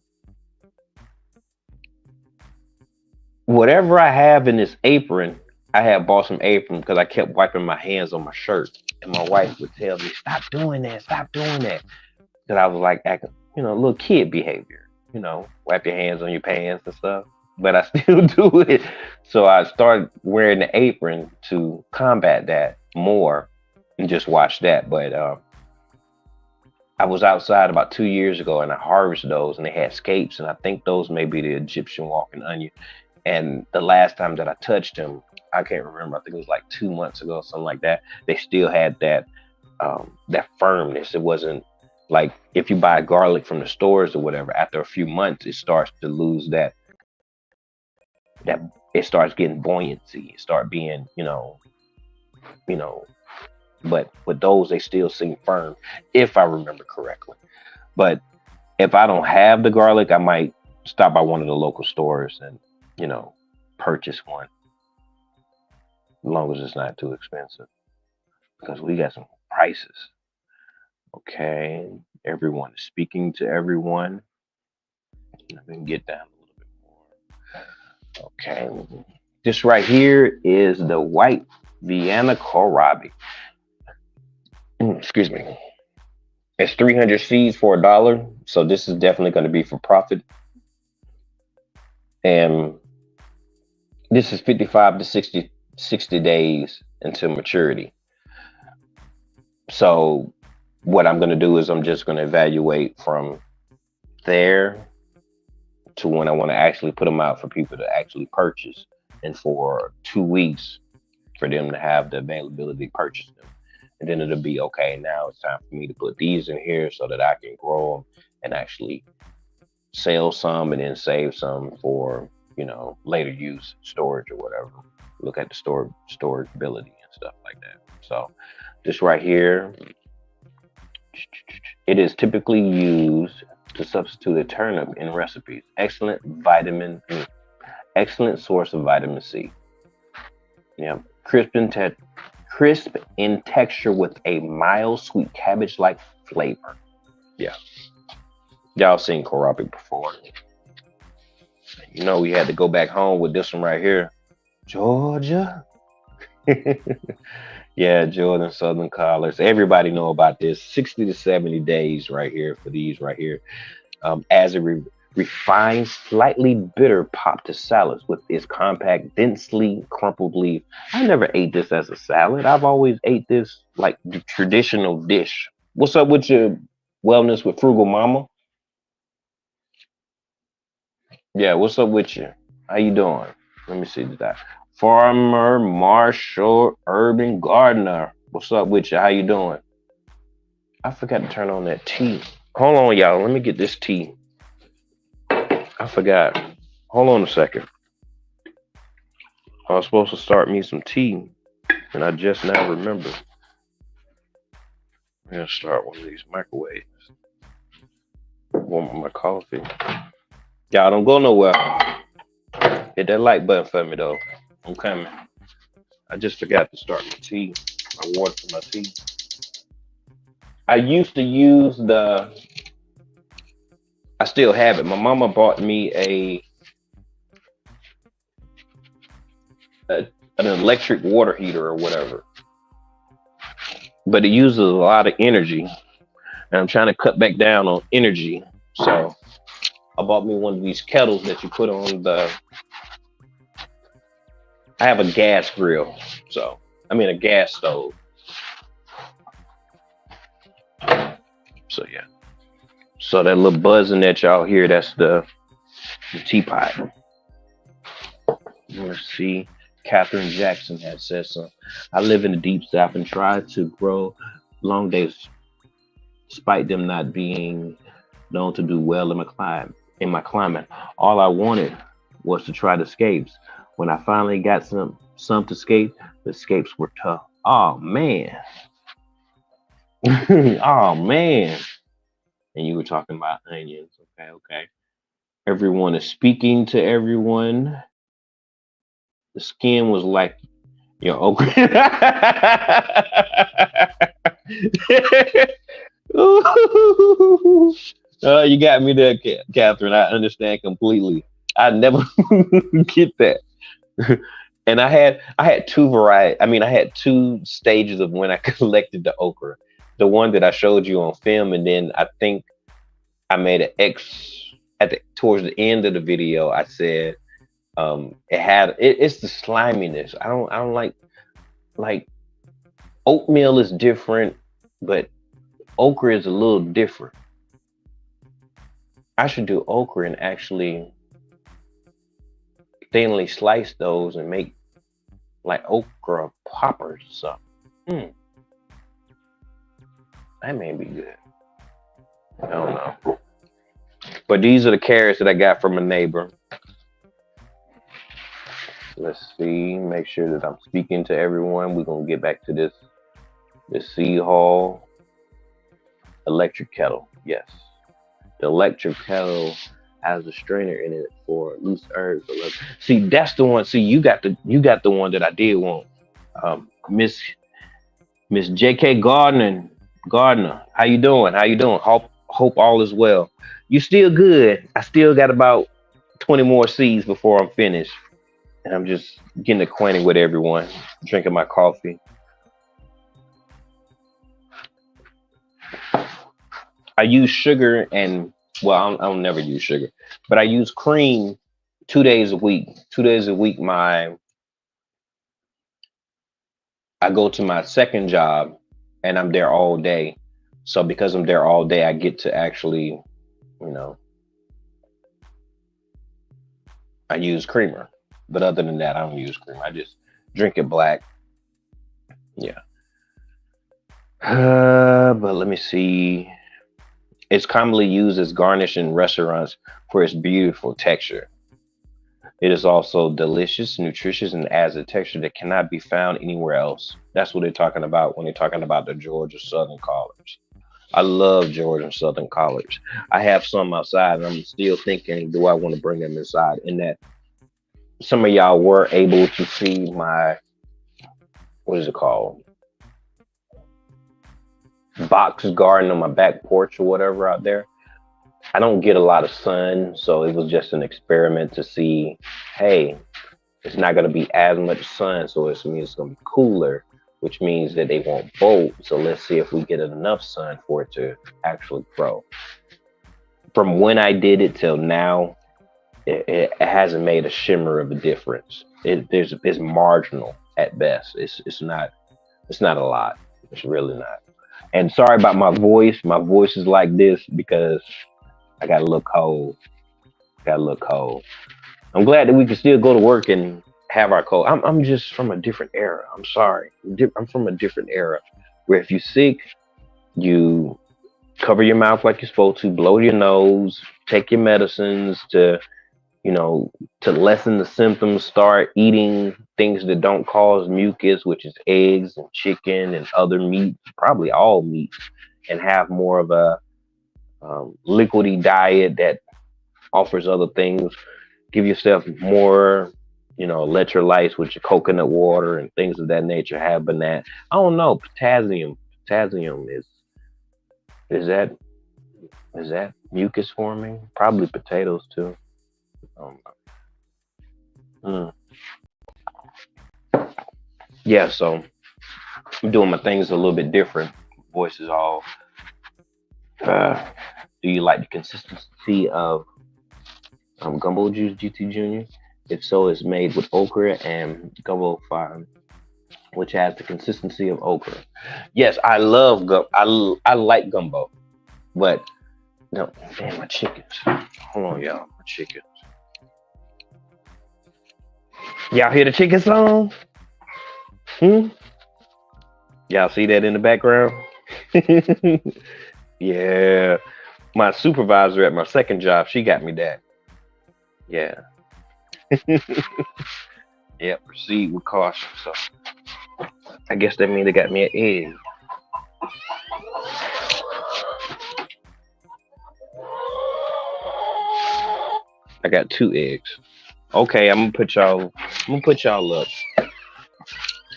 whatever I have in this apron. I had bought some apron because I kept wiping my hands on my shirt, and my wife would tell me, "Stop doing that! Stop doing that!" Because I was like acting, little kid behavior. wipe your hands on your pants and stuff. But I still do it. So I started wearing the apron to combat that more and just watch that. But I was outside about 2 years ago and I harvested those and they had scapes. And I think those may be the Egyptian walking onion. And the last time that I touched them, I can't remember. I think it was like 2 months ago, something like that. They still had that firmness. It wasn't like if you buy garlic from the stores or whatever. After a few months, it starts to lose that. It starts getting buoyancy. It start being, you know. But with those, they still seem firm, if I remember correctly. But if I don't have the garlic, I might stop by one of the local stores and you know purchase one, as long as it's not too expensive. Because we got some prices. Okay, everyone is speaking to everyone. Let me get down a little bit more. Okay, this right here is the white Vienna kohlrabi. Excuse me. It's 300 seeds for $1, so this is definitely going to be for profit. And this is 55 to 60 days until maturity. So what I'm going to do is I'm just going to evaluate from there to when I want to actually put them out for people to actually purchase, and for 2 weeks for them to have the availability to purchase them. And then it'll be okay. Now it's time for me to put these in here so that I can grow them and actually sell some and then save some for later use, storage or whatever. Look at the storability and stuff like that. So this right here, it is typically used to substitute a turnip in recipes. Excellent source of vitamin C. Yeah, crisp in texture with a mild sweet cabbage-like flavor. Yeah, y'all seen kohlrabi before. We had to go back home with this one right here, Georgia. Yeah, Jordan Southern Collars. Everybody know about this. 60 to 70 days right here for these right here. As a refined, slightly bitter pop to salads with its compact, densely crumpled leaf. I never ate this as a salad. I've always ate this like the traditional dish. What's up with your wellness with Frugal Mama? Yeah, what's up with you? How you doing? Let me see that. Farmer Marshall Urban Gardener. What's up with you? How you doing? I forgot to turn on that tea. Hold on, y'all. Let me get this tea. I forgot. Hold on a second. I was supposed to start me some tea, and I just now remembered. I'm gonna start one of these microwaves. Warm my coffee. Y'all don't go nowhere. Hit that like button for me though. I'm coming. I just forgot to start my tea. My water for my tea. I used to use I still have it. My mama bought me an electric water heater or whatever. But it uses a lot of energy. And I'm trying to cut back down on energy. So I bought me one of these kettles that you put on I have a gas grill. A gas stove. So yeah. So that little buzzing that y'all hear, that's the teapot. Let's see. Catherine Jackson had said so. I live in the deep south and try to grow long days despite them not being known to do well in my climate. All I wanted was to try the scapes. When I finally got some to scape, the scapes were tough. Oh man. Oh man. And you were talking about onions. Okay. Everyone is speaking to everyone. The skin was like your okra. You got me there, Catherine. I understand completely. I never get that. And I had two variety. I had two stages of when I collected the okra. The one that I showed you on film, and then I think I made an towards the end of the video, I said it's the sliminess. I don't like oatmeal is different, but okra is a little different. I should do okra and actually thinly slice those and make like okra poppers or something. Hmm, that may be good. I don't know. But these are the carrots that I got from a neighbor. Let's see, make sure that I'm speaking to everyone. We're gonna get back to this seed hall. Electric kettle, yes. The electric kettle has a strainer in it for loose herbs. See, that's the one. See, you got the one that I did want. Miss J.K. Gardner. How you doing? How you doing? Hope all is well. You still good? I still got about 20 more seeds before I'm finished, and I'm just getting acquainted with everyone, drinking my coffee. I use sugar and well, I don't never use sugar, but I use cream 2 days a week. 2 days a week, I go to my second job, and I'm there all day. So because I'm there all day, I get to actually, you know, I use creamer. But other than that, I don't use cream. I just drink it black. Yeah. But let me see. It's commonly used as garnish in restaurants for its beautiful texture. It is also delicious, nutritious, and adds a texture that cannot be found anywhere else. That's what they're talking about when they're talking about the Georgia Southern collards. I love Georgia Southern collards. I have some outside, and I'm still thinking, do I want to bring them inside? And that some of y'all were able to see my, what is it called? Box garden on my back porch or whatever out there. I don't get a lot of sun, so it was just an experiment to see, hey, it's not going to be as much sun, so it means it's going to be cooler, which means that they won't bolt. So let's see if we get enough sun for it to actually grow. From when I did it till now, it hasn't made a shimmer of a difference. It's marginal at best. It's not a lot. It's really not. And sorry about my voice. My voice is like this because I got a little cold. Got a little cold. I'm glad that we can still go to work and have our cold. I'm just from a different era. I'm sorry. I'm from a different era where if you're sick, you cover your mouth like you're supposed to, blow your nose, take your medicines to lessen the symptoms, start eating things that don't cause mucus, which is eggs and chicken and other meat, probably all meat, and have more of a liquidy diet that offers other things. Give yourself more, electrolytes with your coconut water and things of that nature. Have banana. I don't know. Potassium. Potassium is that is that mucus forming? Probably potatoes too. Um, mm. Yeah. So I'm doing my things a little bit different. Voice is all. Uh, do you like the consistency of gumbo juice, GT Junior? If so, it's made with okra and gumbo fine, which has the consistency of okra. Yes, I love I like gumbo, but no, damn my chickens. Hold on, y'all, my chickens. Y'all hear the chicken song? Hmm? Y'all see that in the background? Yeah, my supervisor at my second job, she got me that. Yeah, yeah. Proceed with caution. So I guess that means they got me an egg. I got two eggs. Okay, I'm gonna put y'all. I'm gonna put y'all up.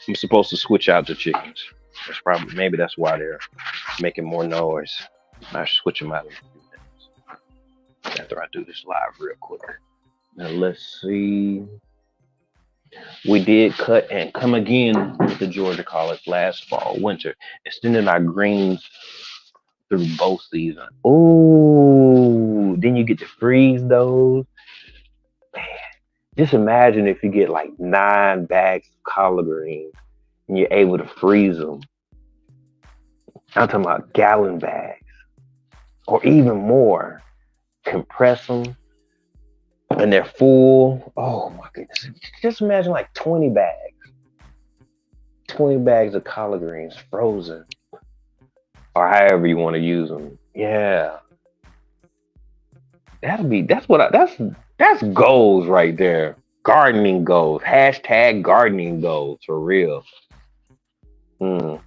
I'm supposed to switch out the chickens. That's probably maybe that's why they're making more noise. I should switch them out in a few minutes after I do this live real quick. Now let's see. We did cut and come again with the Georgia College last fall, winter, extending our greens through both seasons. Oh, then you get to freeze those. Just imagine if you get like 9 bags of collard greens and you're able to freeze them. I'm talking about gallon bags or even more. Compress them and they're full. Oh my goodness. Just imagine like 20 bags. 20 bags of collard greens frozen or however you want to use them. Yeah. That's goals right there. Gardening goals. Hashtag gardening goals for real. Mm,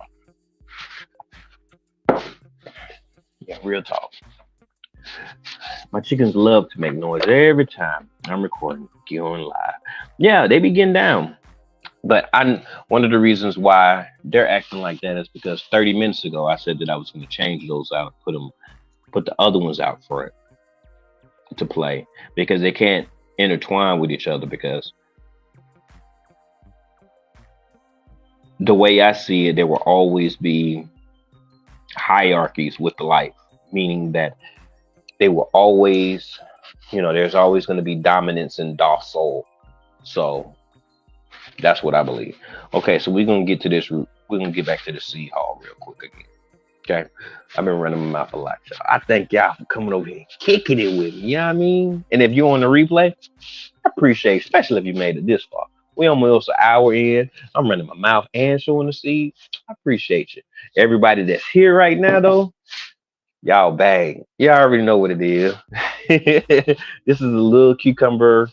yeah, real talk. My chickens love to make noise every time I'm recording, going live. Yeah, they be getting down. But I one of the reasons why they're acting like that is because 30 minutes ago I said that I was going to change those out, put the other ones out for it to play because they can't intertwine with each other because the way I see it, there will always be hierarchies with life, meaning that they will always, there's always going to be dominance and docile. So that's what I believe. Okay, so we're gonna get to this. We're gonna get back to the seed hall real quick again. Okay, I've been running my mouth a lot. So I thank y'all for coming over here and kicking it with me. You know what I mean? And if you're on the replay, I appreciate, especially if you made it this far. We almost an hour in. I'm running my mouth and showing the seeds. I appreciate you. Everybody that's here right now, though, y'all bang. Y'all already know what it is. This is a little cucumber,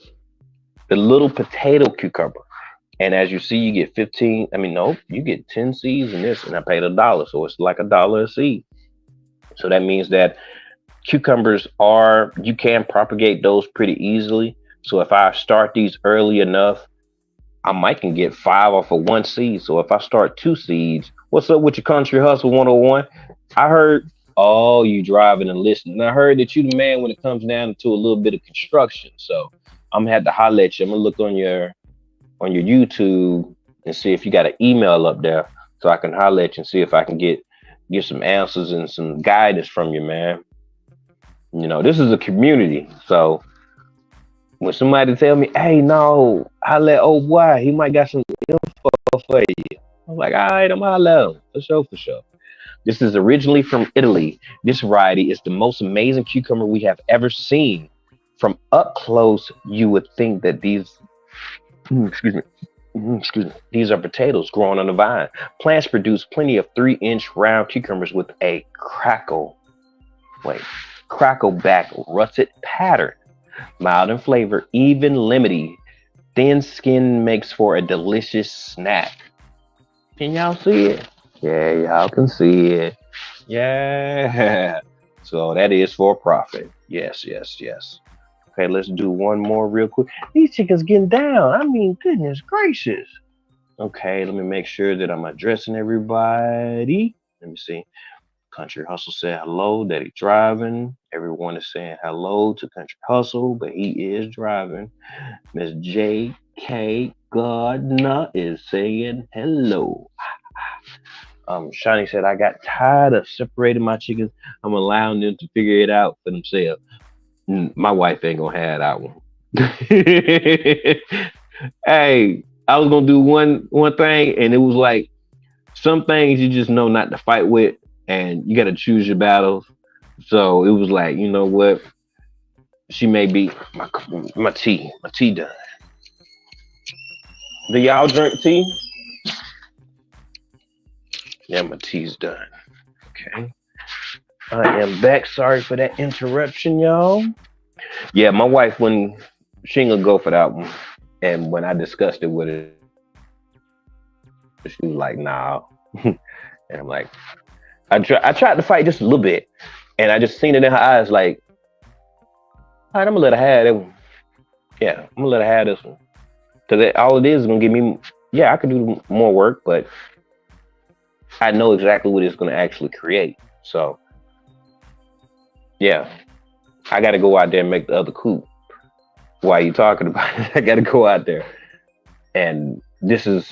the little potato cucumber. And as you see, you get 15. I mean, no, you get 10 seeds in this, and I paid $1, so it's like $1 a seed. So that means that cucumbers you can propagate those pretty easily. So if I start these early enough, I might can get 5 off of 1 seed. So if I start 2 seeds, what's up with your country hustle 101? I heard, oh, you driving and listening. And I heard that you the man when it comes down to a little bit of construction. So I'm gonna have to holler at you. I'm gonna look on your YouTube and see if you got an email up there so I can holler at you and see if I can get some answers and some guidance from you, man. This is a community. So when somebody tell me, hey, no, holler at old boy, he might got some info for you. I'm like, all right, I'm holler at him. For sure. This is originally from Italy. This variety is the most amazing cucumber we have ever seen. From up close, you would think that these these are potatoes growing on the vine. Plants produce plenty of 3-inch round cucumbers with a crackle back russet pattern. Mild in flavor, even lemony. Thin skin makes for a delicious snack. Can y'all see it? Yeah, y'all can see it. Yeah. So that is for profit. Yes. Okay, let's do one more real quick. These chickens getting down. I mean, goodness gracious. Okay, let me make sure that I'm addressing everybody. Let me see. Country Hustle said hello, that he's driving. Everyone is saying hello to Country Hustle, but he is driving. Miss J.K. Gardner is saying hello. Shani said, I got tired of separating my chickens. I'm allowing them to figure it out for themselves. My wife ain't gonna have that one. Hey, I was gonna do one thing, and it was like some things you just know not to fight with, and you got to choose your battles. So it was like, you know what? She may be my tea done. Do y'all drink tea? Yeah, my tea's done. Okay. I am back. Sorry for that interruption, y'all. Yeah, my wife, when she ain't gonna go for that one, and when I discussed it with her, she was like, "Nah," and I'm like, I tried to fight just a little bit, and I just seen it in her eyes, like, all right, I'm gonna let her have that one. Yeah, I'm gonna let her have this one, because all it is gonna give me. Yeah, I could do more work, but I know exactly what it's gonna actually create. So. Yeah, I got to go out there and make the other coup. While you talking about it, I got to go out there. And this is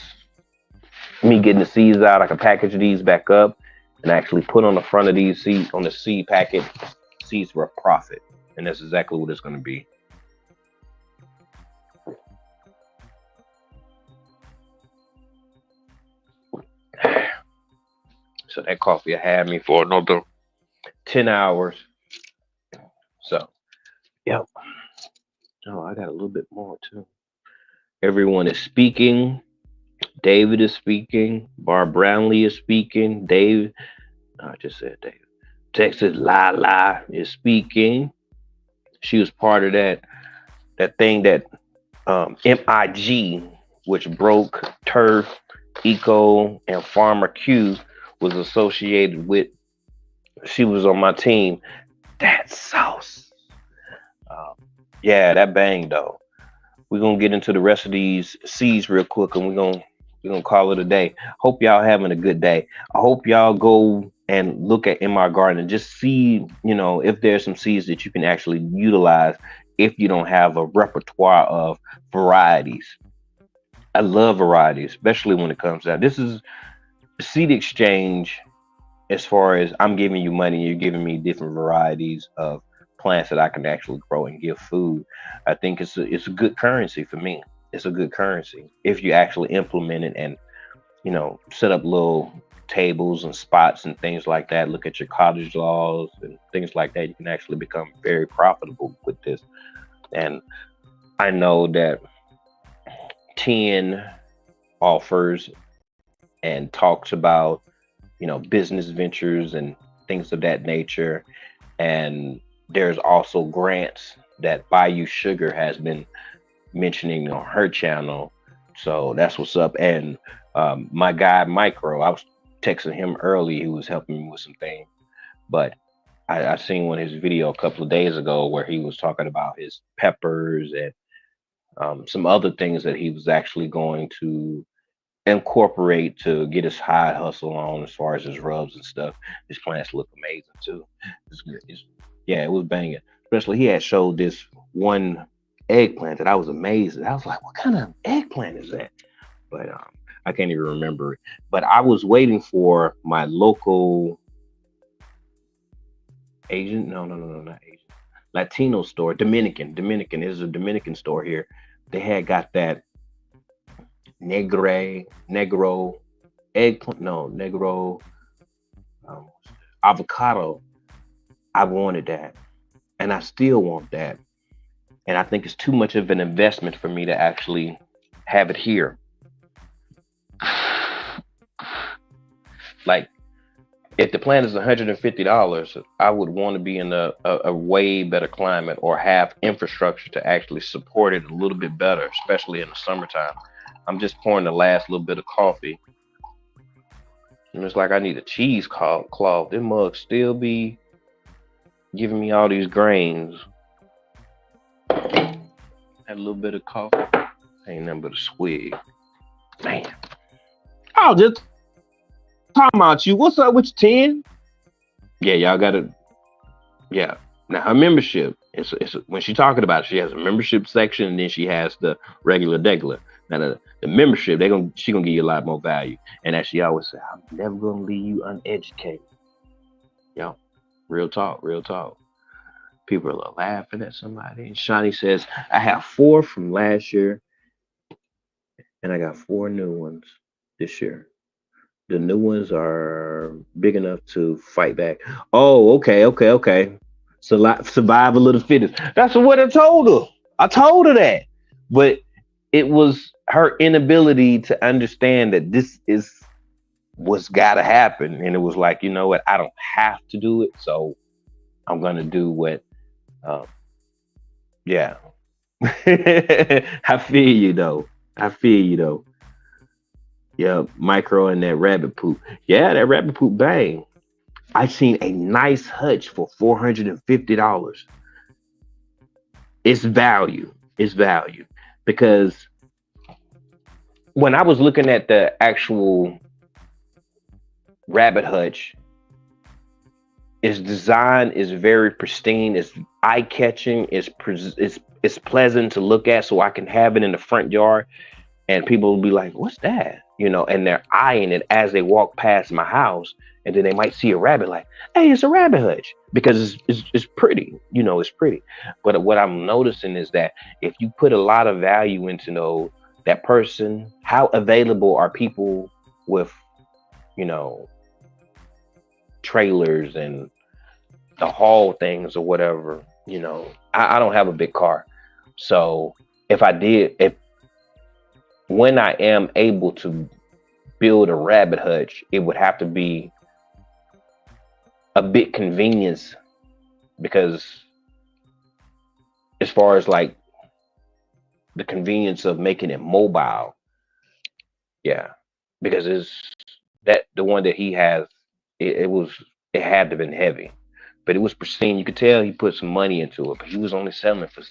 me getting the seeds out. I can package these back up and actually put on the front of these seeds, on the seed packet, seeds for profit. And that's exactly what it's going to be. So that coffee had me for another 10 hours. So, yep. Oh, I got a little bit more too. Everyone is speaking. David is speaking. Barb Brownlee is speaking. Dave, I just said David. Texas Lala is speaking. She was part of that thing that MIG, which broke Turf, Eco, and Farmer Q, was associated with. She was on my team. That sauce. Yeah, that bang though. We're gonna get into the rest of these seeds real quick, and we're gonna call it a day. Hope y'all having a good day. I hope y'all go and look at In My Garden and just see, if there's some seeds that you can actually utilize if you don't have a repertoire of varieties. I love varieties, especially when it comes out. This is seed exchange as far as I'm giving you money, you're giving me different varieties of plants that I can actually grow and give food. I think it's a good currency for me. It's a good currency if you actually implement it and set up little tables and spots and things like that. Look at your cottage laws and things like that. You can actually become very profitable with this. And I know that 10 offers and talks about business ventures and things of that nature. And there's also grants that Bayou Sugar has been mentioning on her channel. So that's what's up. And my guy Micro, I was texting him early. He was helping me with some things, but I seen one of his video a couple of days ago where he was talking about his peppers and some other things that he was actually going to incorporate to get his high hustle on as far as his rubs and stuff. His plants look amazing too. Yeah, it was banging. Especially he had showed this one eggplant that I was amazed at. I was like, what kind of eggplant is that? But I can't even remember it. But I was waiting for my local Asian, no, not Asian, Latino store, Dominican. There's a Dominican store here. They had got that negro eggplant, no, negro avocado. I wanted that, and I still want that. And I think it's too much of an investment for me to actually have it here. Like, if the plant is $150, I would want to be in a way better climate or have infrastructure to actually support it a little bit better, especially in the summertime. I'm just pouring the last little bit of coffee. And it's like I need a cheesecloth. This mug still be giving me all these grains. Had a little bit of coffee. Ain't nothing but a swig. Man. Oh, just talking about you. What's up with your 10? Yeah, y'all gotta. Yeah. Now her membership. It's when she's talking about it, she has a membership section and then she has the regular. Now the membership, she gonna give you a lot more value. And as she always say, I'm never gonna leave you uneducated. Yo, real talk. People are laughing at somebody. And Shawnee says, I have 4 from last year, and I got 4 new ones this year. The new ones are big enough to fight back. Oh, okay. Survival of the fittest. That's what I told her. I told her that. But it was her inability to understand that this is what's got to happen. And it was like, you know what? I don't have to do it. So I'm going to do what, yeah. I feel you though. Yeah, Micro and that rabbit poop. Yeah, that rabbit poop bang. I seen a nice hutch for $450. It's value. Because when I was looking at the actual rabbit hutch, its design is very pristine. It's eye-catching. It's pleasant to look at, so I can have it in the front yard. and people will be like, "What's that?" And they're eyeing it as they walk past my house, and then they might see a rabbit, like, "Hey, it's a rabbit hutch," because it's pretty, it's pretty. But what I'm noticing is that if you put a lot of value into that person, how available are people with, you know, trailers and the haul things or whatever. I don't have a big car, so if when I am able to build a rabbit hutch, it would have to be a bit convenience, because as far as like the convenience of making it mobile, yeah, because it's that the one that he has, it had to have been heavy, but it was pristine. You could tell he put some money into it, but he was only selling it for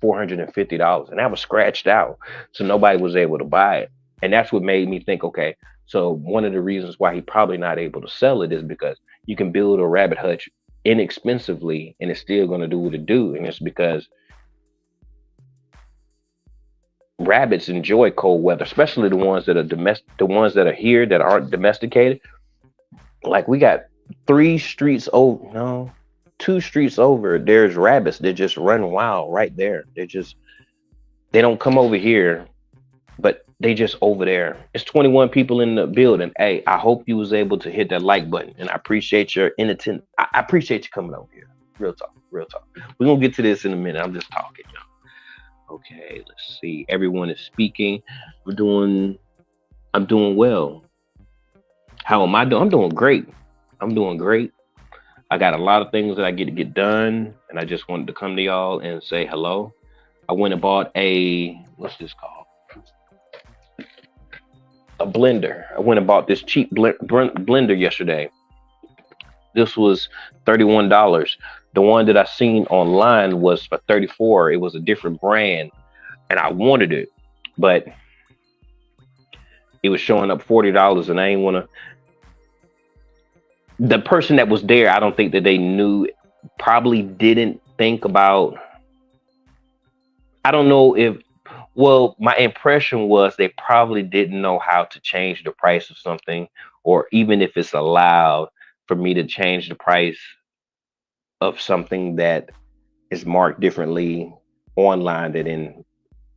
$450, and that was scratched out, so nobody was able to buy it. And that's what made me think, okay, so one of the reasons why he probably not able to sell it is because you can build a rabbit hutch inexpensively and it's still going to do what it do, and it's because rabbits enjoy cold weather, especially the ones that are the ones that are here that aren't domesticated. Like we got 3 streets over, no, 2 streets over. There's rabbits that just run wild right there. They don't come over here, but they just over there. It's 21 people in the building. Hey, I hope you was able to hit that like button, and I appreciate your inattention. I appreciate you coming over here. Real talk, real talk. We're gonna get to this in a minute. I'm just talking, y'all. Okay, let's see. Everyone is speaking. I'm doing well. How am I doing? I'm doing great. I'm doing great. I got a lot of things that I get to get done, and I just wanted to come to y'all and say hello. I went and bought what's this called? A blender. I went and bought this cheap blender yesterday. This was $31. The one that I seen online was for 34. It was a different brand, and I wanted it, but it was showing up $40, and I ain't wanna. The person that was there, I don't think that they knew, probably didn't think about. I don't know if. Well, my impression was they probably didn't know how to change the price of something, or even if it's allowed for me to change the price of something that is marked differently online than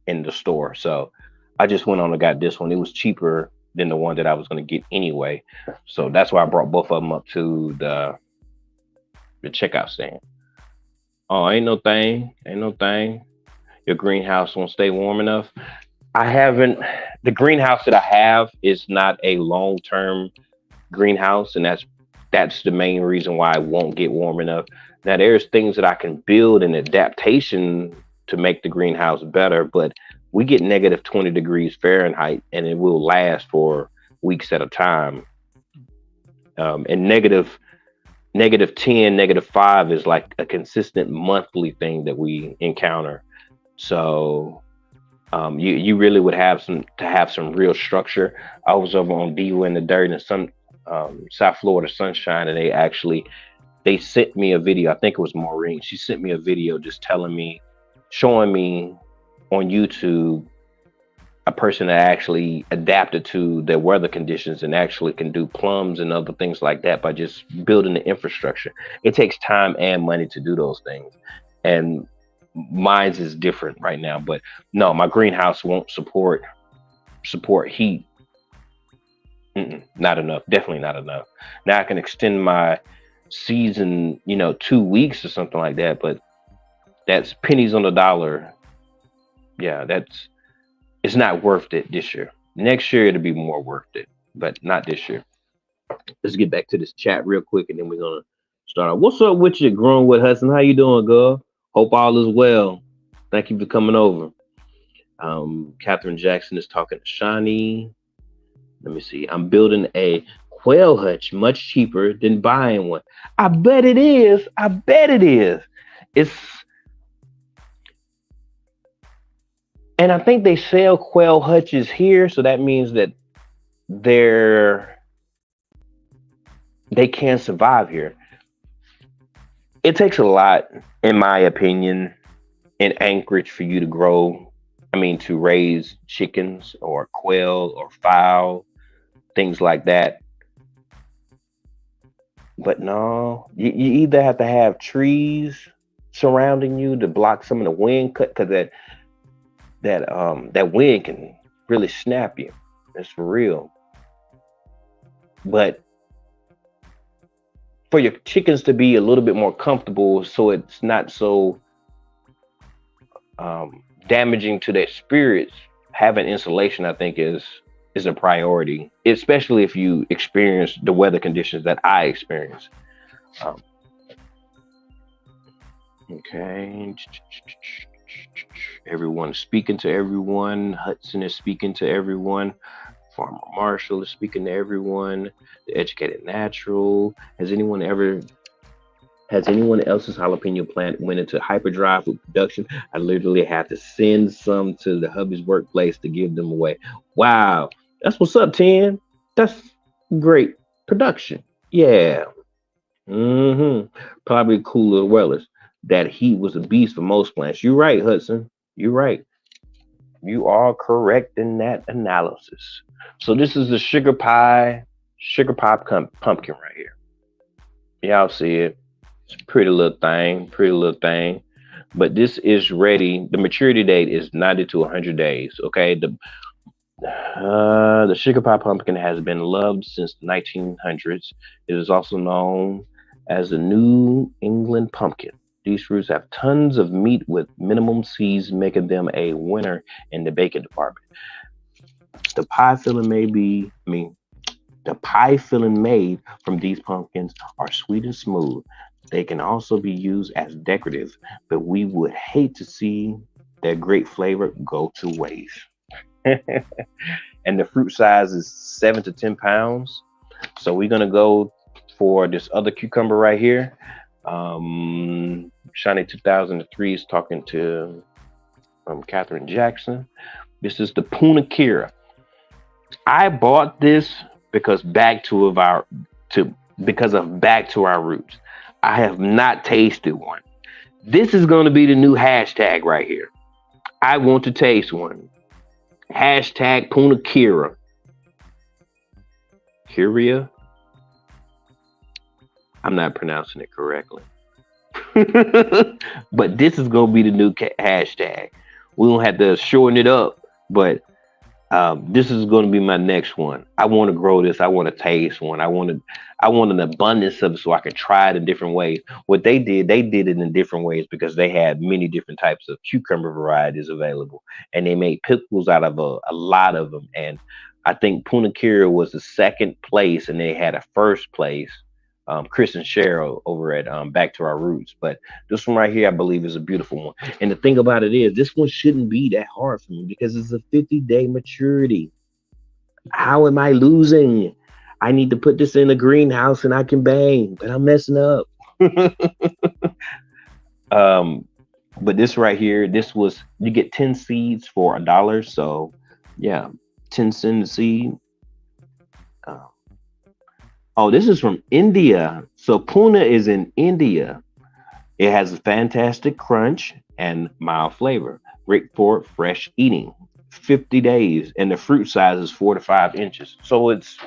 in the store. So I just went on and got this one. It was cheaper than the one that I was going to get anyway. So that's why I brought both of them up to the checkout stand. Oh, ain't no thing. Ain't no thing. Your greenhouse won't stay warm enough. I haven't. The greenhouse that I have is not a long term greenhouse, and that's the main reason why I won't get warm enough. Now there's things that I can build in adaptation to make the greenhouse better, but we get negative 20 degrees Fahrenheit, and it will last for weeks at a time. And -10, -5 is like a consistent monthly thing that we encounter. So you really would have some real structure. I was over on Diva in the Dirt and some South Florida Sunshine, and they sent me a video. I think it was Maureen. She sent me a video just showing me on YouTube a person that actually adapted to the weather conditions and actually can do plums and other things like that by just building the infrastructure. It takes time and money to do those things, and mine's is different right now. But no, my greenhouse won't support heat. Not enough. Definitely not enough. Now I can extend my season, 2 weeks or something like that, but that's pennies on the dollar. Yeah, it's not worth it this year. Next year it'll be more worth it, but not this year. Let's get back to this chat real quick, and then we're gonna start off. What's up with you, Growing with Hudson? How you doing, girl? Hope all is well. Thank you for coming over. Catherine Jackson is talking to Shawnee. Let me see. I'm building a quail hutch, much cheaper than buying one. I bet it is. I bet it is. And I think they sell quail hutches here, so that means that they can survive here. It takes a lot, in my opinion, in Anchorage for you to grow I mean, to raise chickens or quail or fowl, things like that. But no, you either have to have trees surrounding you to block some of the wind cut, because that wind can really snap you. It's for real. But for your chickens to be a little bit more comfortable, so it's not so damaging to their spirits, having insulation, I think, is a priority, especially if you experience the weather conditions that I experience. Um, okay. Everyone is speaking to everyone. Hudson is speaking to everyone. Farmer Marshall is speaking to everyone. The Educated Natural. Has anyone else's jalapeno plant went into hyperdrive with production? I literally have to send some to the hubby's workplace to give them away. Wow, that's what's up, Ten. That's great production. Yeah. Probably cooler weathers. That heat was a beast for most plants. You're right, Hudson. You're right. You are correct in that analysis. So this is the sugar pop pumpkin right here. Y'all see it? It's a pretty little thing, pretty little thing. But this is ready. The maturity date is 90 to 100 days. Okay. The sugar pie pumpkin has been loved since the 1900s. It is also known as the New England pumpkin. These fruits have tons of meat with minimum seeds, making them a winner in the baking department. The pie filling may be, I mean, the pie filling made from these pumpkins are sweet and smooth. They can also be used as decorative, but we would hate to see their great flavor go to waste. And the fruit size is 7 to 10 pounds. So we're gonna go for this other cucumber right here. Shiny 2003 is talking to Catherine Jackson. This is the Punakira. I bought this because because of back to our roots. I have not tasted one. This is going to be the new hashtag right here. I want to taste one. Hashtag Punakira. Curia. I'm not pronouncing it correctly. But this is going to be the new hashtag. We don't have to shorten it up, but this is going to be my next one. I want to grow this. I want to taste one. I want an abundance of it so I can try it in different ways. What they did it in different ways because they had many different types of cucumber varieties available, and they made pickles out of a lot of them. And I think Punakira was the second place, and they had a first place. Chris and Cheryl over at Back to Our Roots. But this one right here, I believe, is a beautiful one. And the thing about it is, this one shouldn't be that hard for me because it's a 50-day maturity. How am I losing? I need to put this in a greenhouse and I can bang, but I'm messing up. um, but this right here, you get 10 seeds for $1. So yeah, 10 cents a seed. Uh, Oh, this is from India. So Pune is in India. It has a fantastic crunch and mild flavor. Great for fresh eating. 50 days, and the fruit size is 4 to 5 inches. So it's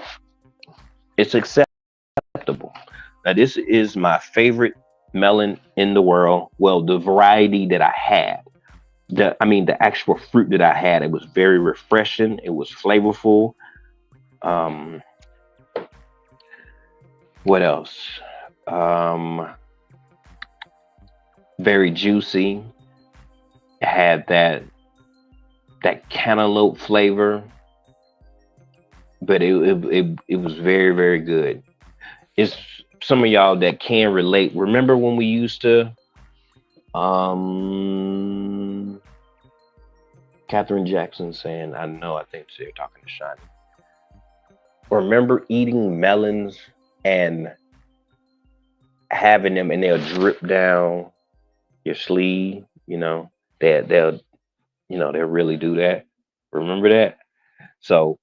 acceptable. Now this is my favorite melon in the world. Well, the variety that I had. The actual fruit that I had. It was very refreshing. It was flavorful. Um, what else? Um, very juicy. It had that cantaloupe flavor, but it was very very good. It's some of y'all that can relate. Remember when we used to um Catherine Jackson saying, I know, I think they're talking to Shani. Remember eating melons and having them and they'll drip down your sleeve, they'll they'll really do that. Remember that? So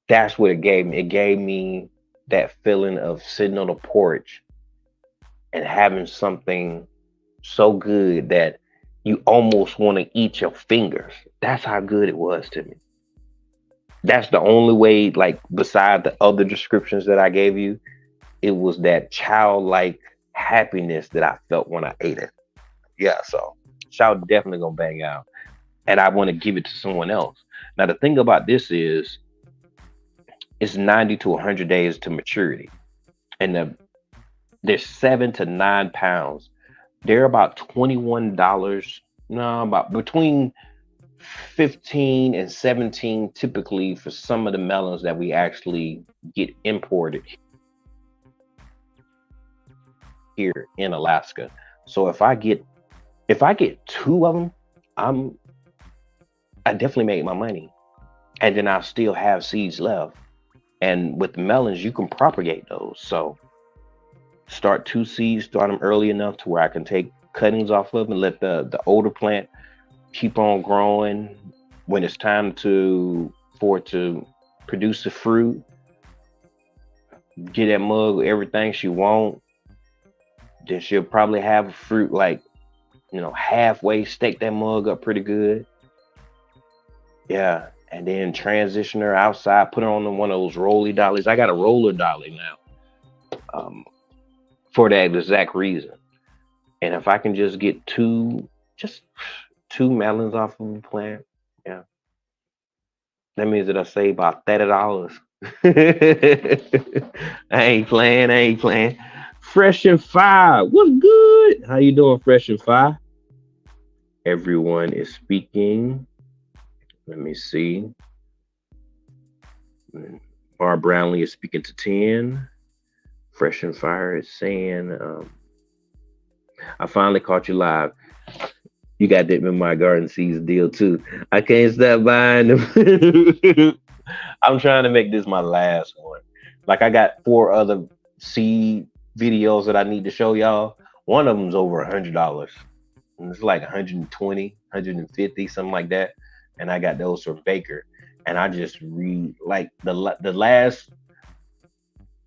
that's what it gave me. It gave me that feeling of sitting on the porch and having something so good that you almost want to eat your fingers. That's how good it was to me. That's the only way, like beside the other descriptions that I gave you, it was that childlike happiness that I felt when I ate it. Yeah, so shout definitely gonna bang out. And I want to give it to someone else. Now the thing about this is it's 90 to 100 days to maturity. And they're 7 to 9 pounds. They're about $21. No, about between 15 and 17 typically for some of the melons that we actually get imported here in Alaska. So if I get two of them, I'm I definitely make my money. And then I still have seeds left. And with melons, you can propagate those. So start two seeds, start them early enough to where I can take cuttings off of them and let the older plant keep on growing. When it's time to for it to produce the fruit, get that mug everything she want. Then she'll probably have a fruit like halfway, stake that mug up pretty good. Yeah, and then transition her outside, put her on one of those roly dollies. I got a roller dolly now, um, for that exact reason. And if I can just get just two melons off of a plant, yeah, that means that I save about $30. I ain't playing. I ain't playing. Fresh and Five, what's good? How you doing, Fresh and Five? Everyone is speaking. Let me see. Bar Brownlee is speaking to 10. Fresh and Fire is saying, I finally caught you live. You got that in my garden seeds deal too. I can't stop buying them. I'm trying to make this my last one. Like I got four other seed videos that I need to show y'all. One of them's over $100. And it's like 120, 150, something like that. And I got those from Baker. And I just read like the last.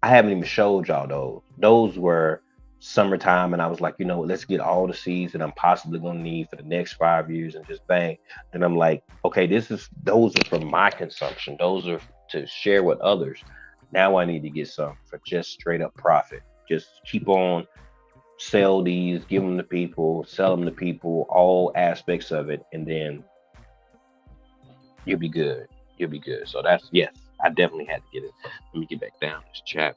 I haven't even showed y'all those. Those were summertime, and I was like, let's get all the seeds that I'm possibly gonna need for the next 5 years, and just bang. Then I'm like, okay, those are for my consumption. Those are to share with others. Now I need to get some for just straight up profit. Just keep on sell these, give them to people, sell them to people, all aspects of it, and then you'll be good. You'll be good. So that's yes, I definitely had to get it. Let me get back down this chat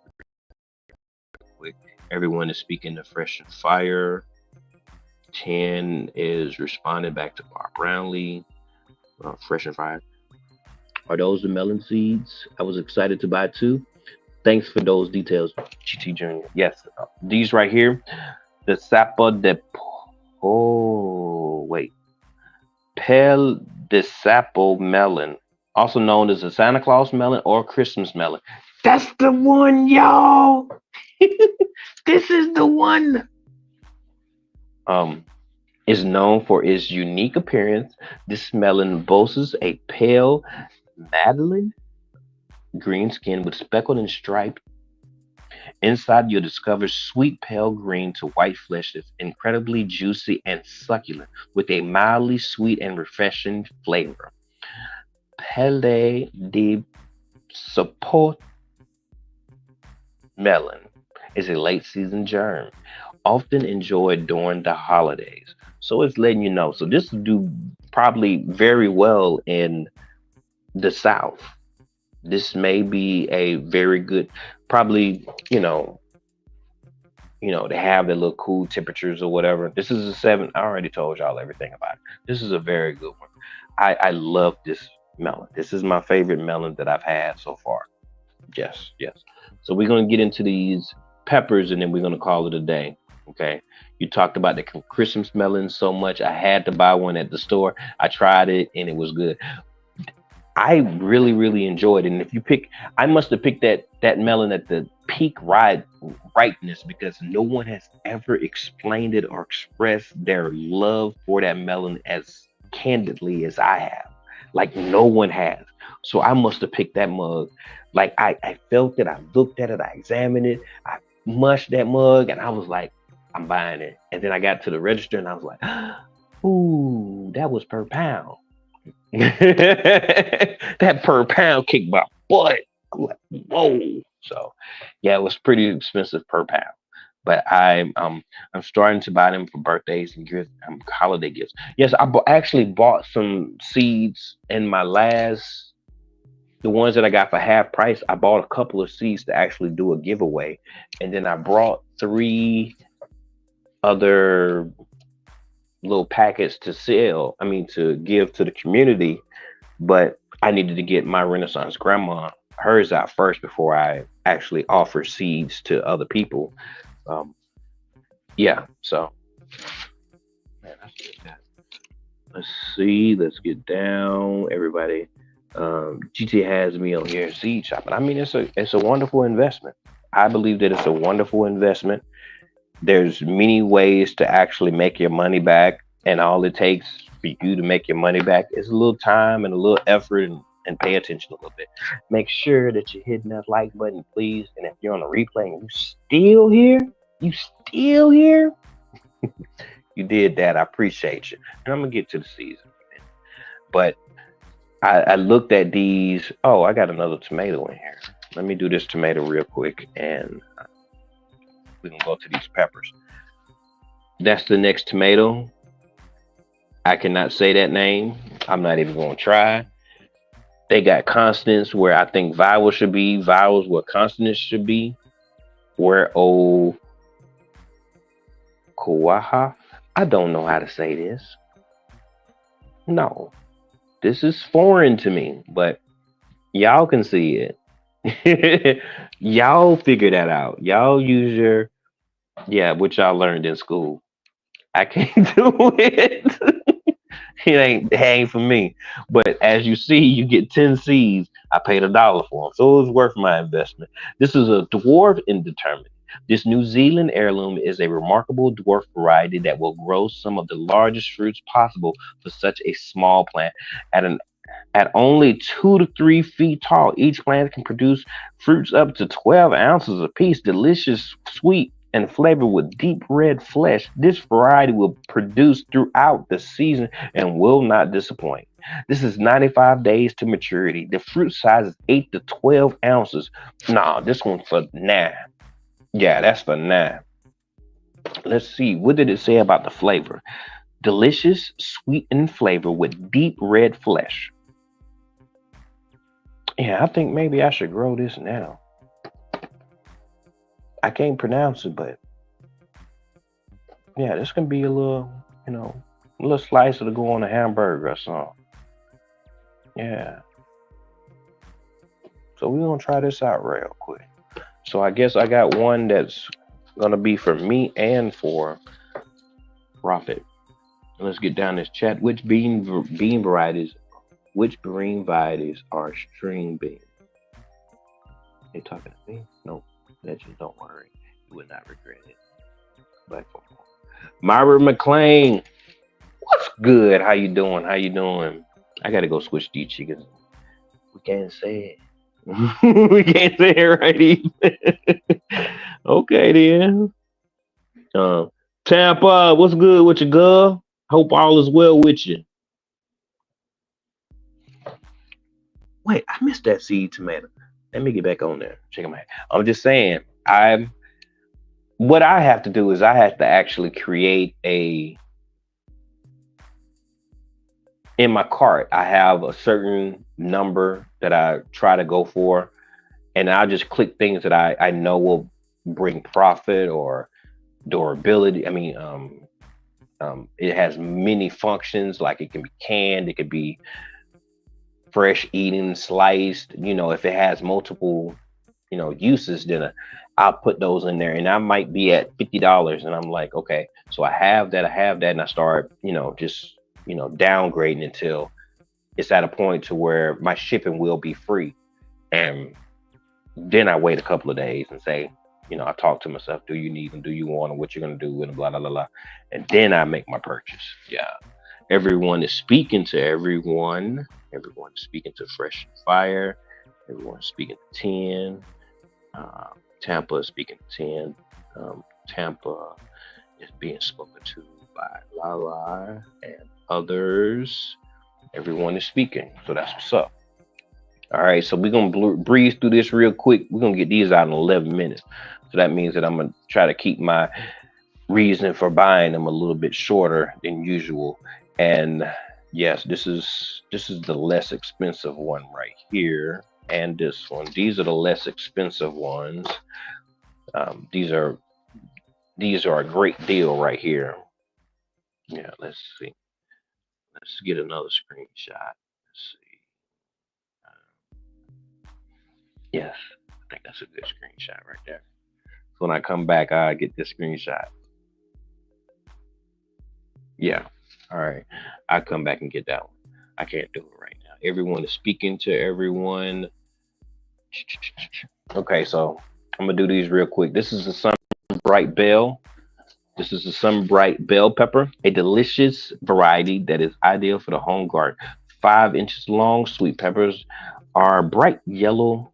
real quick. Everyone is speaking to Fresh and Fire. 10 is responding back to Bob Brownlee. Fresh and Fire. Are those the melon seeds? I was excited to buy two. Thanks for those details, GT Junior. Yes, these right here, the Sapa de wait, Pel de Sapo melon, also known as the Santa Claus melon or Christmas melon. That's the one, y'all. This is the one. Um, is known for its unique appearance. This melon boasts a pale Madeline green skin with speckled and striped. Inside, you'll discover sweet pale green to white flesh that's incredibly juicy and succulent, with a mildly sweet and refreshing flavor. Pele de Support melon is a late season germ, often enjoyed during the holidays. So it's letting you know. So this will do probably very well in the South. This may be a very good, probably, they have their little cool temperatures or whatever. This is a seven. I already told y'all everything about it. This is a very good one. I love this melon. This is my favorite melon that I've had so far. Yes, yes. So we're gonna get into these peppers and then we're gonna call it a day. Okay. You talked about the Christmas melon so much. I had to buy one at the store. I tried it and it was good. I really, really enjoyed it. And if you pick, I must have picked that melon at the peak ripeness because no one has ever explained it or expressed their love for that melon as candidly as I have. Like no one has. So I must have picked that mug. Like I felt it, I looked at it, I examined it, I mushed that mug, and I was like, I'm buying it. And then I got to the register and I was like, Ooh, that was per pound. That per pound kicked my butt. Like, whoa. So yeah, it was pretty expensive per pound. But I'm starting to buy them for birthdays and gifts, holiday gifts. Yes, actually bought some seeds in my last, the ones that I got for half price. I bought a couple of seeds to actually do a giveaway, and then I brought three other little packets to sell. I mean, to give to the community, but I needed to get my Renaissance grandma hers out first before I actually offer seeds to other people. Um, yeah, so man, that's good. Let's see, let's get down, everybody. GT has me on here seed shopping. I mean, it's a wonderful investment. I believe that it's a wonderful investment. There's many ways to actually make your money back, and all it takes for you to make your money back is a little time and a little effort, and pay attention a little bit. Make sure that you're hitting that like button, please. And if you're on a replay and you still here, you did that. I appreciate you. And I'm gonna get to the season, but I looked at these. Oh, I got another tomato in here. Let me do this tomato real quick, and we can go to these peppers. That's the next tomato. I cannot say that name. I'm not even going to try. They got consonants where I think vowels should be, vowels where consonants should be. Where O Kawaha. I don't know how to say this. No, this is foreign to me, but y'all can see it. Y'all figure that out. Y'all use your, yeah, what y'all learned in school. I can't do it. It ain't for me. But as you see, you get 10 seeds. I paid $1 for them, so it was worth my investment. This is a dwarf indeterminate. This New Zealand heirloom is a remarkable dwarf variety that will grow some of the largest fruits possible for such a small plant. At an at only 2 to 3 feet tall, each plant can produce fruits up to 12 ounces apiece. Delicious, sweet, and flavored with deep red flesh. This variety will produce throughout the season and will not disappoint. This is 95 days to maturity. The fruit size is 8 to 12 ounces. Nah, this one's for 9. Yeah, that's for 9. Let's see. What did it say about the flavor? Delicious, sweet, and flavor with deep red flesh. Yeah, I think maybe I should grow this now. I can't pronounce it, but yeah, this can be a little, a little slice to go on a hamburger or something. Yeah. So we're gonna try this out real quick. So I guess I got one that's gonna be for me and for profit. Let's get down this chat. Which bean varieties are string beans? They talking to me? No, legend. Don't worry, you would not regret it. But Myra McLean, what's good? How you doing? How you doing? I gotta go switch these chickens. We can't say it. We can't say it right either. Okay then. Uh, Tampa, what's good with you, girl? Hope all is well with you. Wait, I missed that seed tomato. Let me get back on there. Check them out. I'm just saying, what I have to do is I have to actually create a in my cart. I have a certain number that I try to go for, and I just click things that I know will bring profit or durability. I mean, it has many functions. Like it can be canned, it could be fresh eating, sliced. If it has multiple, uses, then I'll put those in there, and I might be at $50, and I'm like, okay, so I have that, and I start, just downgrading until it's at a point to where my shipping will be free, and then I wait a couple of days and say, I talk to myself, do you need them? Do you want them? What you're gonna do? And blah blah blah blah, and then I make my purchase. Yeah, everyone is speaking to everyone. Everyone is speaking to Fresh Fire. Everyone is speaking to 10. Tampa is speaking to 10. Tampa is being spoken to. by Lala and others. Everyone is speaking, so that's what's up. All right, so we're gonna breeze through this real quick. We're gonna get these out in 11 minutes. So that means that I'm gonna try to keep my reason for buying them a little bit shorter than usual. And yes, this is the less expensive one right here, and this one. These are the less expensive ones. These are a great deal right here. Yeah, let's see. Let's get another screenshot. Let's see. Yes, I think that's a good screenshot right there. So when I come back, I get this screenshot. Yeah. All right. I come back and get that one. I can't do it right now. Everyone is speaking to everyone. Okay, so I'm gonna do these real quick. This is the Sun Bright Bell. This is the Sun Bright Bell pepper, a delicious variety that is ideal for the home garden. 5 inches long, sweet peppers are bright yellow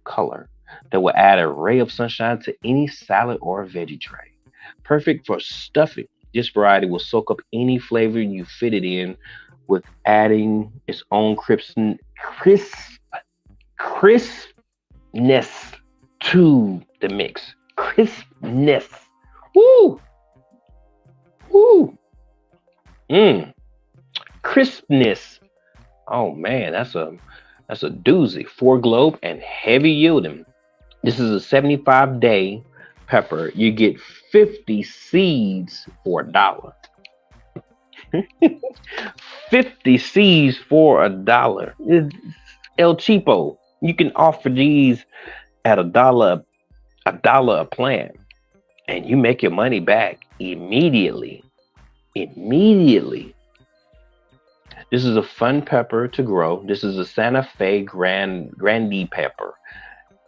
color that will add a ray of sunshine to any salad or veggie tray. Perfect for stuffing. This variety will soak up any flavor you fit it in with adding its own crispness to the mix. Crispness. Woo! Woo! Mmm. Crispness. Oh man, that's a doozy. 4 globe and heavy yielding. This is a 75-day pepper. You get 50 seeds for $1. 50 seeds for $1. It's El Cheapo. You can offer these at a dollar a plant, and you make your money back immediately. Immediately. This is a fun pepper to grow. This is a Santa Fe Grande pepper.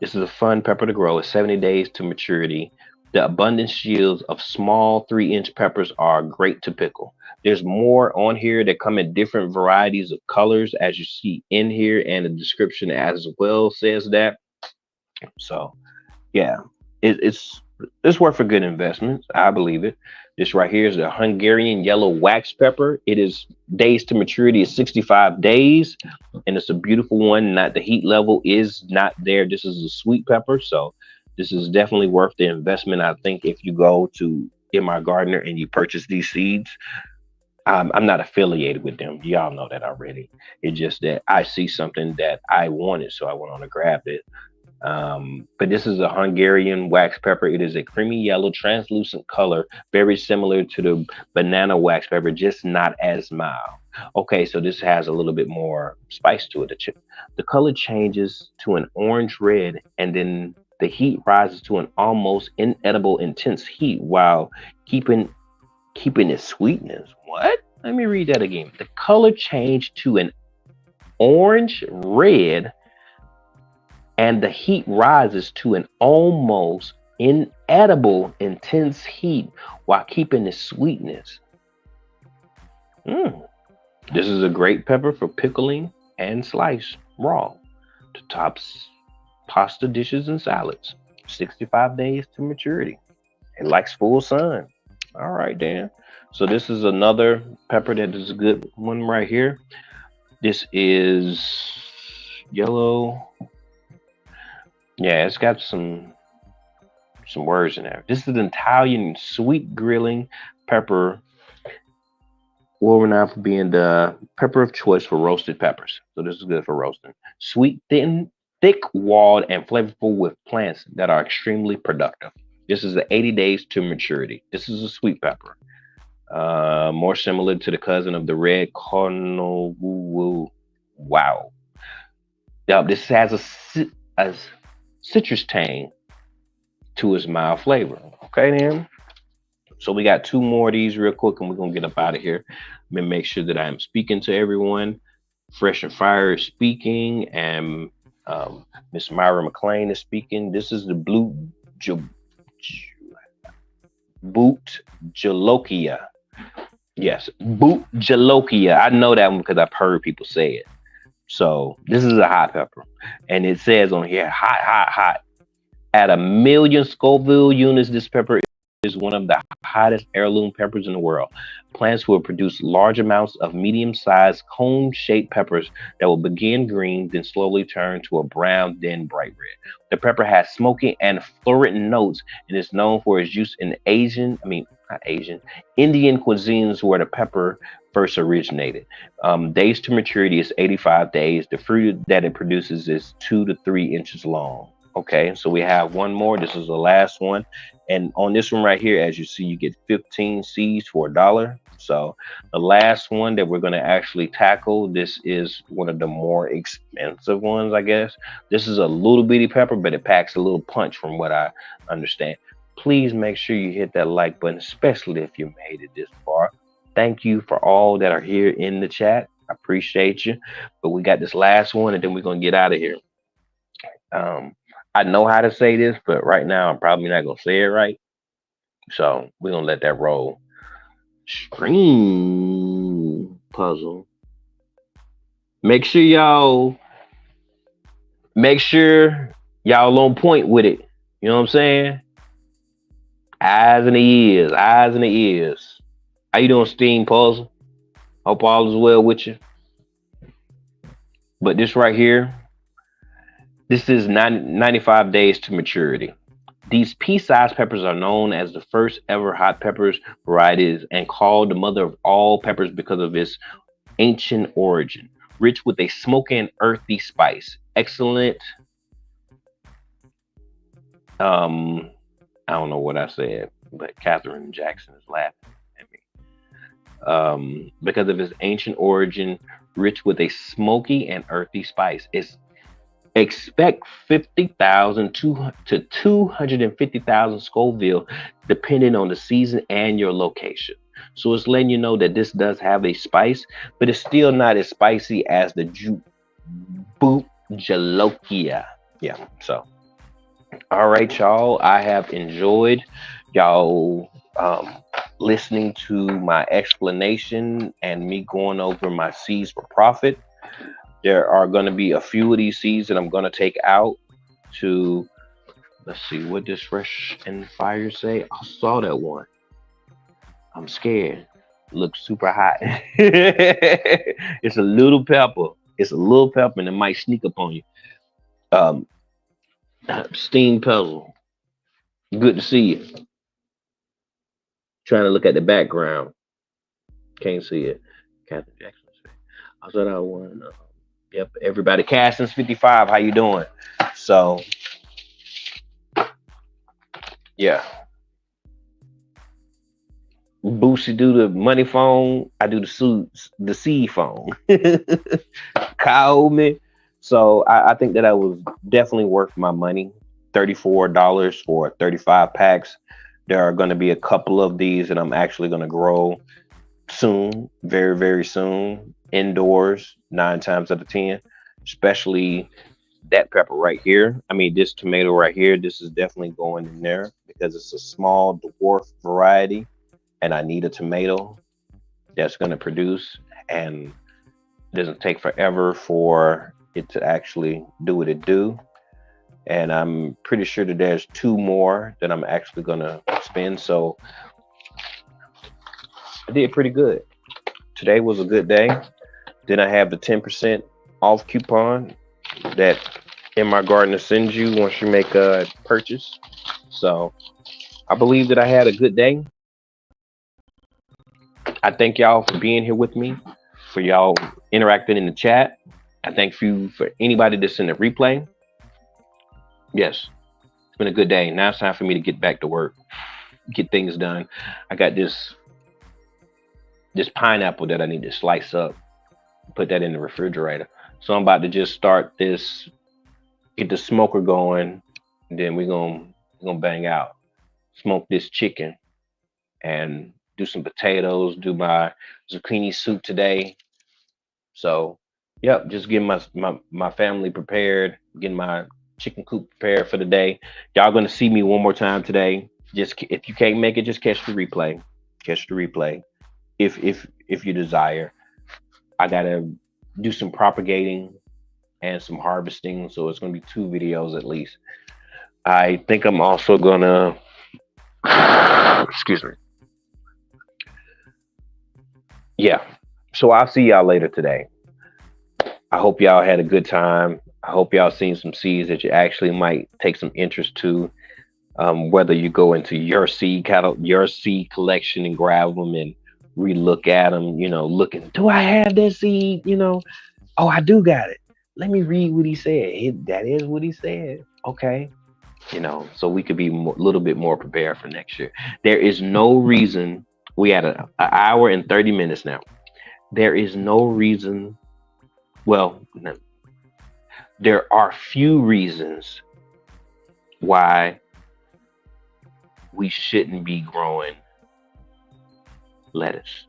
This is a fun pepper to grow. It's 70 days to maturity. The abundant shields of small 3-inch peppers are great to pickle. There's more on here that come in different varieties of colors, as you see in here, and the description as well says that. So, yeah, it's worth a good investment. I believe it. This right here is the Hungarian yellow wax pepper. It is days to maturity is 65 days, and it's a beautiful one. Not the heat level is not there. This is a sweet pepper, so this is definitely worth the investment. I think if you go to MR Gardener and you purchase these seeds, I'm not affiliated with them. Y'all know that already. It's just that I see something that I wanted, so I went on to grab it. But this is a Hungarian wax pepper. It is a creamy yellow, translucent color, very similar to the banana wax pepper, just not as mild. Okay, so this has a little bit more spice to it. The color changes to an orange red, and then the heat rises to an almost inedible intense heat while keeping its sweetness. What? Let me read that again. The color changed to an orange red, and the heat rises to an almost inedible intense heat while keeping its sweetness. This is a great pepper for pickling and sliced raw to top pasta dishes and salads. 65 days to maturity. It likes full sun. All right, Dan. So this is another pepper that is a good one right here. This is yellow. Yeah, it's got some words in there. This is an Italian sweet grilling pepper, world renowned for being the pepper of choice for roasted peppers. So this is good for roasting. Sweet, thin, thick-walled, and flavorful with plants that are extremely productive. This is 80 days to maturity. This is a sweet pepper. More similar to the cousin of the red cardinal. Wow. Now, this has a citrus tang to its mild flavor. Okay, then. So we got 2 more of these real quick, and we're gonna get up out of here. Let me make sure that I am speaking to everyone. Fresh and Fire is speaking, and Miss Myra McLean is speaking. This is the Boot Jalokia. Yes, Boot Jalokia. I know that one because I've heard people say it. So this is a hot pepper, and it says on here, hot, hot, hot. At 1,000,000 Scoville units, this pepper is one of the hottest heirloom peppers in the world. Plants will produce large amounts of medium-sized cone-shaped peppers that will begin green, then slowly turn to a brown, then bright red. The pepper has smoky and florid notes and is known for its use in not Asian, Indian cuisines where the pepper first originated. Days to maturity is 85 days. The fruit that it produces is 2 to 3 inches long. Okay, so we have one more. This is the last one. And on this one right here, as you see, you get 15 seeds for $1. So the last one that we're going to actually tackle, this is one of the more expensive ones, I guess. This is a little bitty pepper, but it packs a little punch from what I understand. Please make sure you hit that like button, especially if you made it this far. Thank you for all that are here in the chat. I appreciate you. But we got this last one, and then we're going to get out of here. I know how to say this, but right now I'm probably not going to say it right. So we're going to let that roll. String puzzle. Make sure y'all on point with it. You know what I'm saying? Eyes in the ears, eyes in the ears. How you doing, Steam Puzzle? Hope all is well with you. But this right here, this is 95 days to maturity. These pea-sized peppers are known as the first ever hot peppers varieties and called the mother of all peppers because of its ancient origin. Rich with a smoky and earthy spice. Excellent. I don't know what I said, but Catherine Jackson is laughing at me. Because of its ancient origin, rich with a smoky and earthy spice. Expect 50,000 to 250,000 Scoville, depending on the season and your location. So it's letting you know that this does have a spice, but it's still not as spicy as the Boot Jalokia. Yeah, so. All right, y'all. I have enjoyed y'all listening to my explanation and me going over my seeds for profit. There are going to be a few of these seeds that I'm going to take out to, let's see, what does Fresh and Fire say? I saw that one. I'm scared. Looks super hot. It's a little pepper. It's a little pepper and it might sneak up on you. Steam Puzzle. Good to see you. Trying to look at the background. Can't see it. Catherine Jackson. I said I won. Yep, everybody. Castings 55. How you doing? So, yeah. Boosie do the money phone. I do the C phone. Call me. So I think that was definitely worth my money. $34 for 35 packs. There are going to be a couple of these that I'm actually going to grow soon, very, very soon, indoors, 9 times out of 10, especially that pepper right here. I mean, this tomato right here, this is definitely going in there because it's a small dwarf variety and I need a tomato that's going to produce, and it doesn't take forever for it to actually do what it do. And I'm pretty sure that there's 2 more that I'm actually gonna spend. So I did pretty good. Today was a good day. Then I have the 10% off coupon that In My Garden sends you once you make a purchase. So I believe that I had a good day. I thank y'all for being here with me, for y'all interacting in the chat. I thank you for anybody that's in the replay. Yes, it's been a good day. Now it's time for me to get back to work, get things done. I got this pineapple that I need to slice up, put that in the refrigerator. So I'm about to just start this, get the smoker going, and then we're gonna bang out, smoke this chicken, and do some potatoes, do my zucchini soup today. So, yep, just getting my family prepared, getting my chicken coop prepared for the day. Y'all gonna see me one more time today. Just if you can't make it, just catch the replay. Catch the replay. If you desire. I gotta do some propagating and some harvesting, so it's gonna be 2 videos at least. I think I'm also gonna Excuse me. Yeah. So I'll see y'all later today. I hope y'all had a good time. I hope y'all seen some seeds that you actually might take some interest to. Whether you go into your seed collection and grab them and relook at them, looking, do I have that seed? Oh, I do got it. Let me read what he said. That is what he said. Okay. So we could be a little bit more prepared for next year. There is no reason we had a hour and 30 minutes now. There is no reason. Well, there are few reasons why we shouldn't be growing lettuce.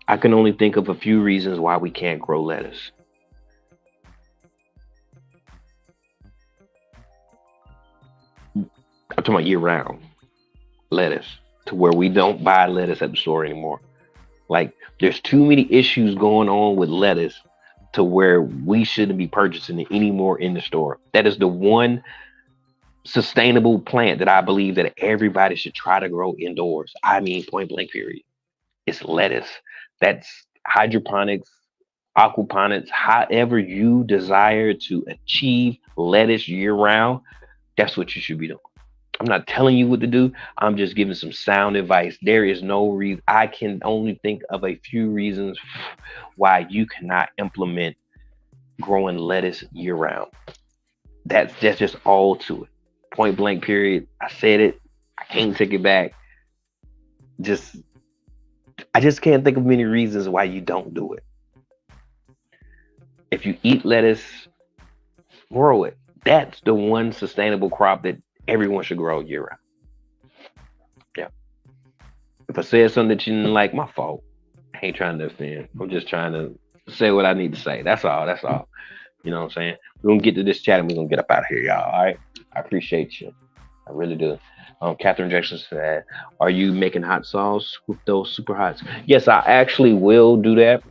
I can only think of a few reasons why we can't grow lettuce. I'm talking about year round lettuce to where we don't buy lettuce at the store anymore. Like there's too many issues going on with lettuce to where we shouldn't be purchasing it anymore in the store. That is the one sustainable plant that I believe that everybody should try to grow indoors. I mean, point blank, period. It's lettuce. That's hydroponics, aquaponics, however you desire to achieve lettuce year round. That's what you should be doing. I'm not telling you what to do. I'm just giving some sound advice. There is no reason. I can only think of a few reasons why you cannot implement growing lettuce year round. That's just all to it. Point blank, period. I said it. I can't take it back. Just I just can't think of many reasons why you don't do it. If you eat lettuce, grow it. That's the one sustainable crop that everyone should grow year round. Yeah. If I said something that you didn't like, my fault. I ain't trying to offend. I'm just trying to say what I need to say. That's all. That's all. You know what I'm saying? We're gonna get to this chat and we're gonna get up out of here, y'all. All right. I appreciate you. I really do. Catherine Jackson said, "Are you making hot sauce with those super hots?" Yes, I actually will do that.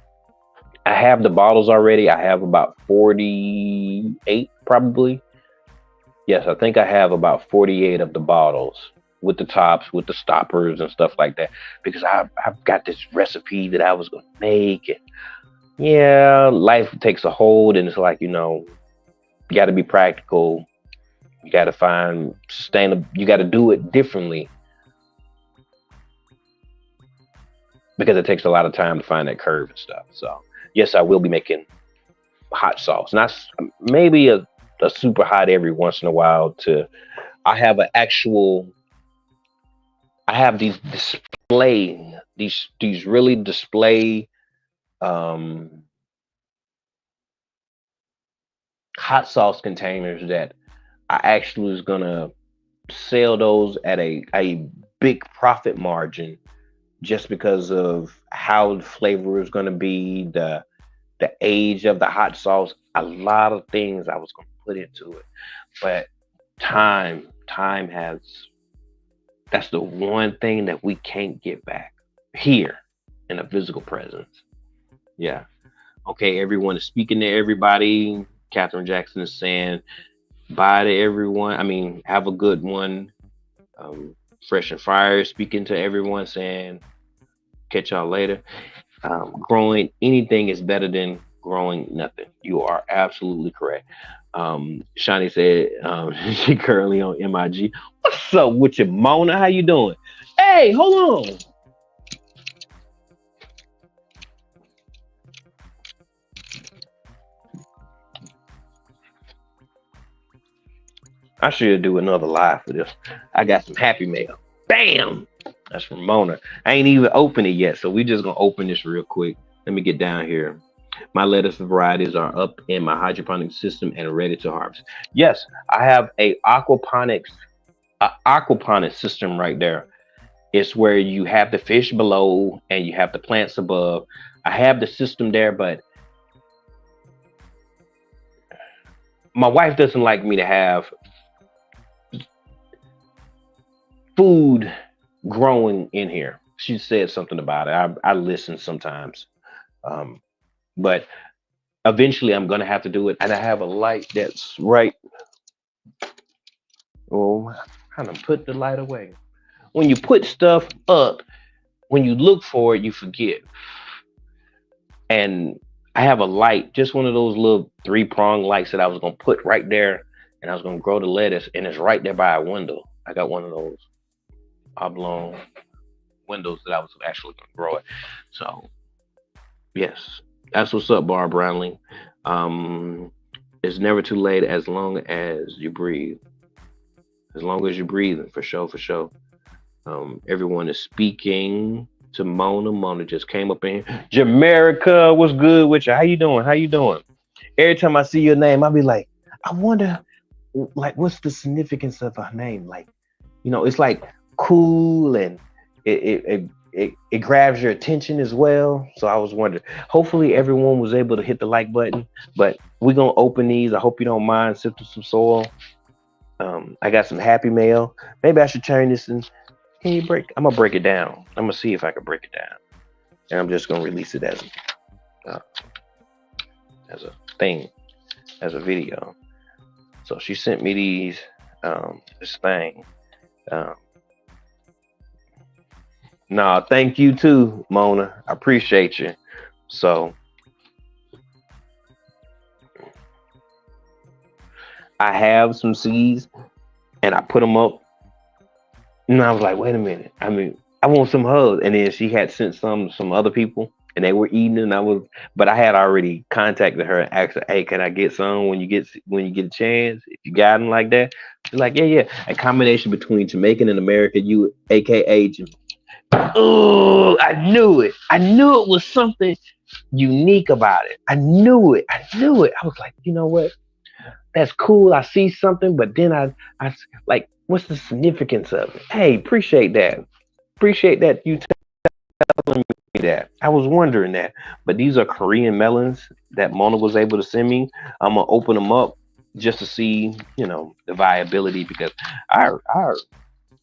I have the bottles already. I have about 48 probably. Yes, I think I have about 48 of the bottles with the tops, with the stoppers and stuff like that. Because I've got this recipe that I was going to make. And yeah, life takes a hold. And it's like, you got to be practical. You got to find sustainable, you got to do it differently because it takes a lot of time to find that curve and stuff. So, yes, I will be making hot sauce. Not maybe a super hot every once in a while to I have an actual I have these really display um hot sauce containers that I actually was gonna sell those at a big profit margin just because of how the flavor is gonna be, the age of the hot sauce, a lot of things I was gonna put into it. But time has that's the one thing that we can't get back here in a physical presence. Yeah. Okay, everyone is speaking to everybody. Catherine Jackson is saying bye to everyone. I mean, have a good one. Fresh and Fire speaking to everyone, saying catch y'all later. Growing anything is better than growing nothing. You are absolutely correct. Shani said she currently on MIG. What's up with you, Mona? How you doing? Hey, hold on. I should do another live for this. I got some happy mail. Bam! That's from Mona. I ain't even opened it yet, so we just gonna open this real quick. Let me get down here. My lettuce varieties are up in my hydroponic system and ready to harvest. Yes, I have a aquaponics system right there. It's where you have the fish below and you have the plants above. I have the system there, but my wife doesn't like me to have food growing in here. She said something about it. I listen sometimes, um, but eventually I'm gonna have to do it. And I have a light that's right. Oh, I done put the light away. When you put stuff up, when you look for it, you forget. And I have a light, just one of those little 3-prong lights that I was gonna put right there, and I was gonna grow the lettuce, and it's right there by a window. I got one of those oblong windows that I was actually gonna grow it. So yes, that's what's up, Bar Brownlee. Um, it's never too late as long as you breathe. As long as you're breathing, for sure, for sure. Everyone is speaking to Mona. Mona just came up in here. Jamaica, what's good with you? How you doing? How you doing? Every time I see your name, I'll be like, I wonder, like, what's the significance of her name? Like, it's like cool, and it grabs your attention as well. So I was wondering. Hopefully, everyone was able to hit the like button. But we're gonna open these. I hope you don't mind sifting some soil. I got some Happy Mail. Maybe I should turn this in. Can you break? I'm gonna break it down. I'm gonna see if I can break it down, and I'm just gonna release it uh, as a thing, as a video. So she sent me these, this thing. Um, nah, thank you too, Mona. I appreciate you. So I have some seeds, and I put them up. And I was like, wait a minute. I mean, I want some hugs. And then she had sent some other people, and they were eating. And but I had already contacted her and asked her, hey, can I get some when you get a chance? If you got them like that, she's like, yeah, yeah. A combination between Jamaican and American, you, aka. Oh, I knew it. I knew it was something unique about it. I knew it. I knew it. I was like, you know what? That's cool. I see something, but then I like, what's the significance of it? Hey, appreciate that. Appreciate that you telling me that. I was wondering that. But these are Korean melons that Mona was able to send me. I'm gonna open them up just to see, the viability, because our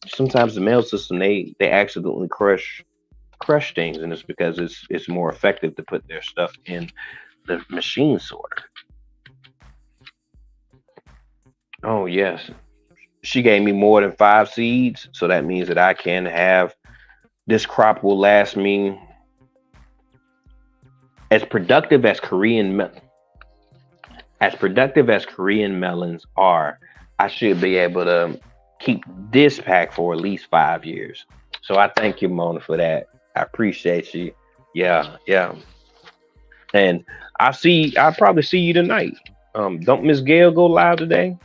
sometimes the mail system, they accidentally crush things, and it's because it's more effective to put their stuff in the machine sorter. Oh yes. She gave me more than 5 seeds, so that means that I can have this crop will last me as productive as Korean melons are. I should be able to keep this pack for at least 5 years. So I thank you, Mona, for that. I appreciate you. Yeah, yeah. And I'll probably see you tonight. Don't Miss Gail go live today?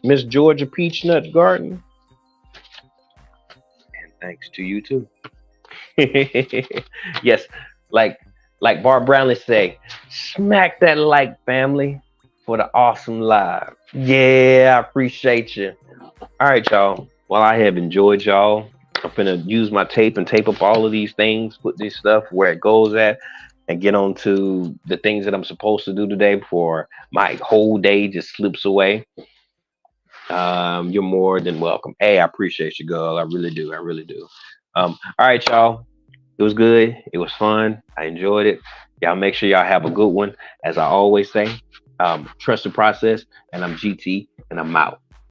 Miss Georgia Peach Nut Garden. And thanks to you too. Yes, like Bart Brownlee say, smack that like, family, for the awesome live. Yeah, I appreciate you. All right, y'all. Well, I have enjoyed y'all. I'm gonna use my tape and tape up all of these things, put this stuff where it goes at, and get on to the things that I'm supposed to do today before my whole day just slips away. You're more than welcome. Hey, I appreciate you, girl. I really do. I really do. All right, y'all. It was good. It was fun. I enjoyed it. Y'all make sure y'all have a good one. As I always say, trust the process. And I'm GT, and I'm out.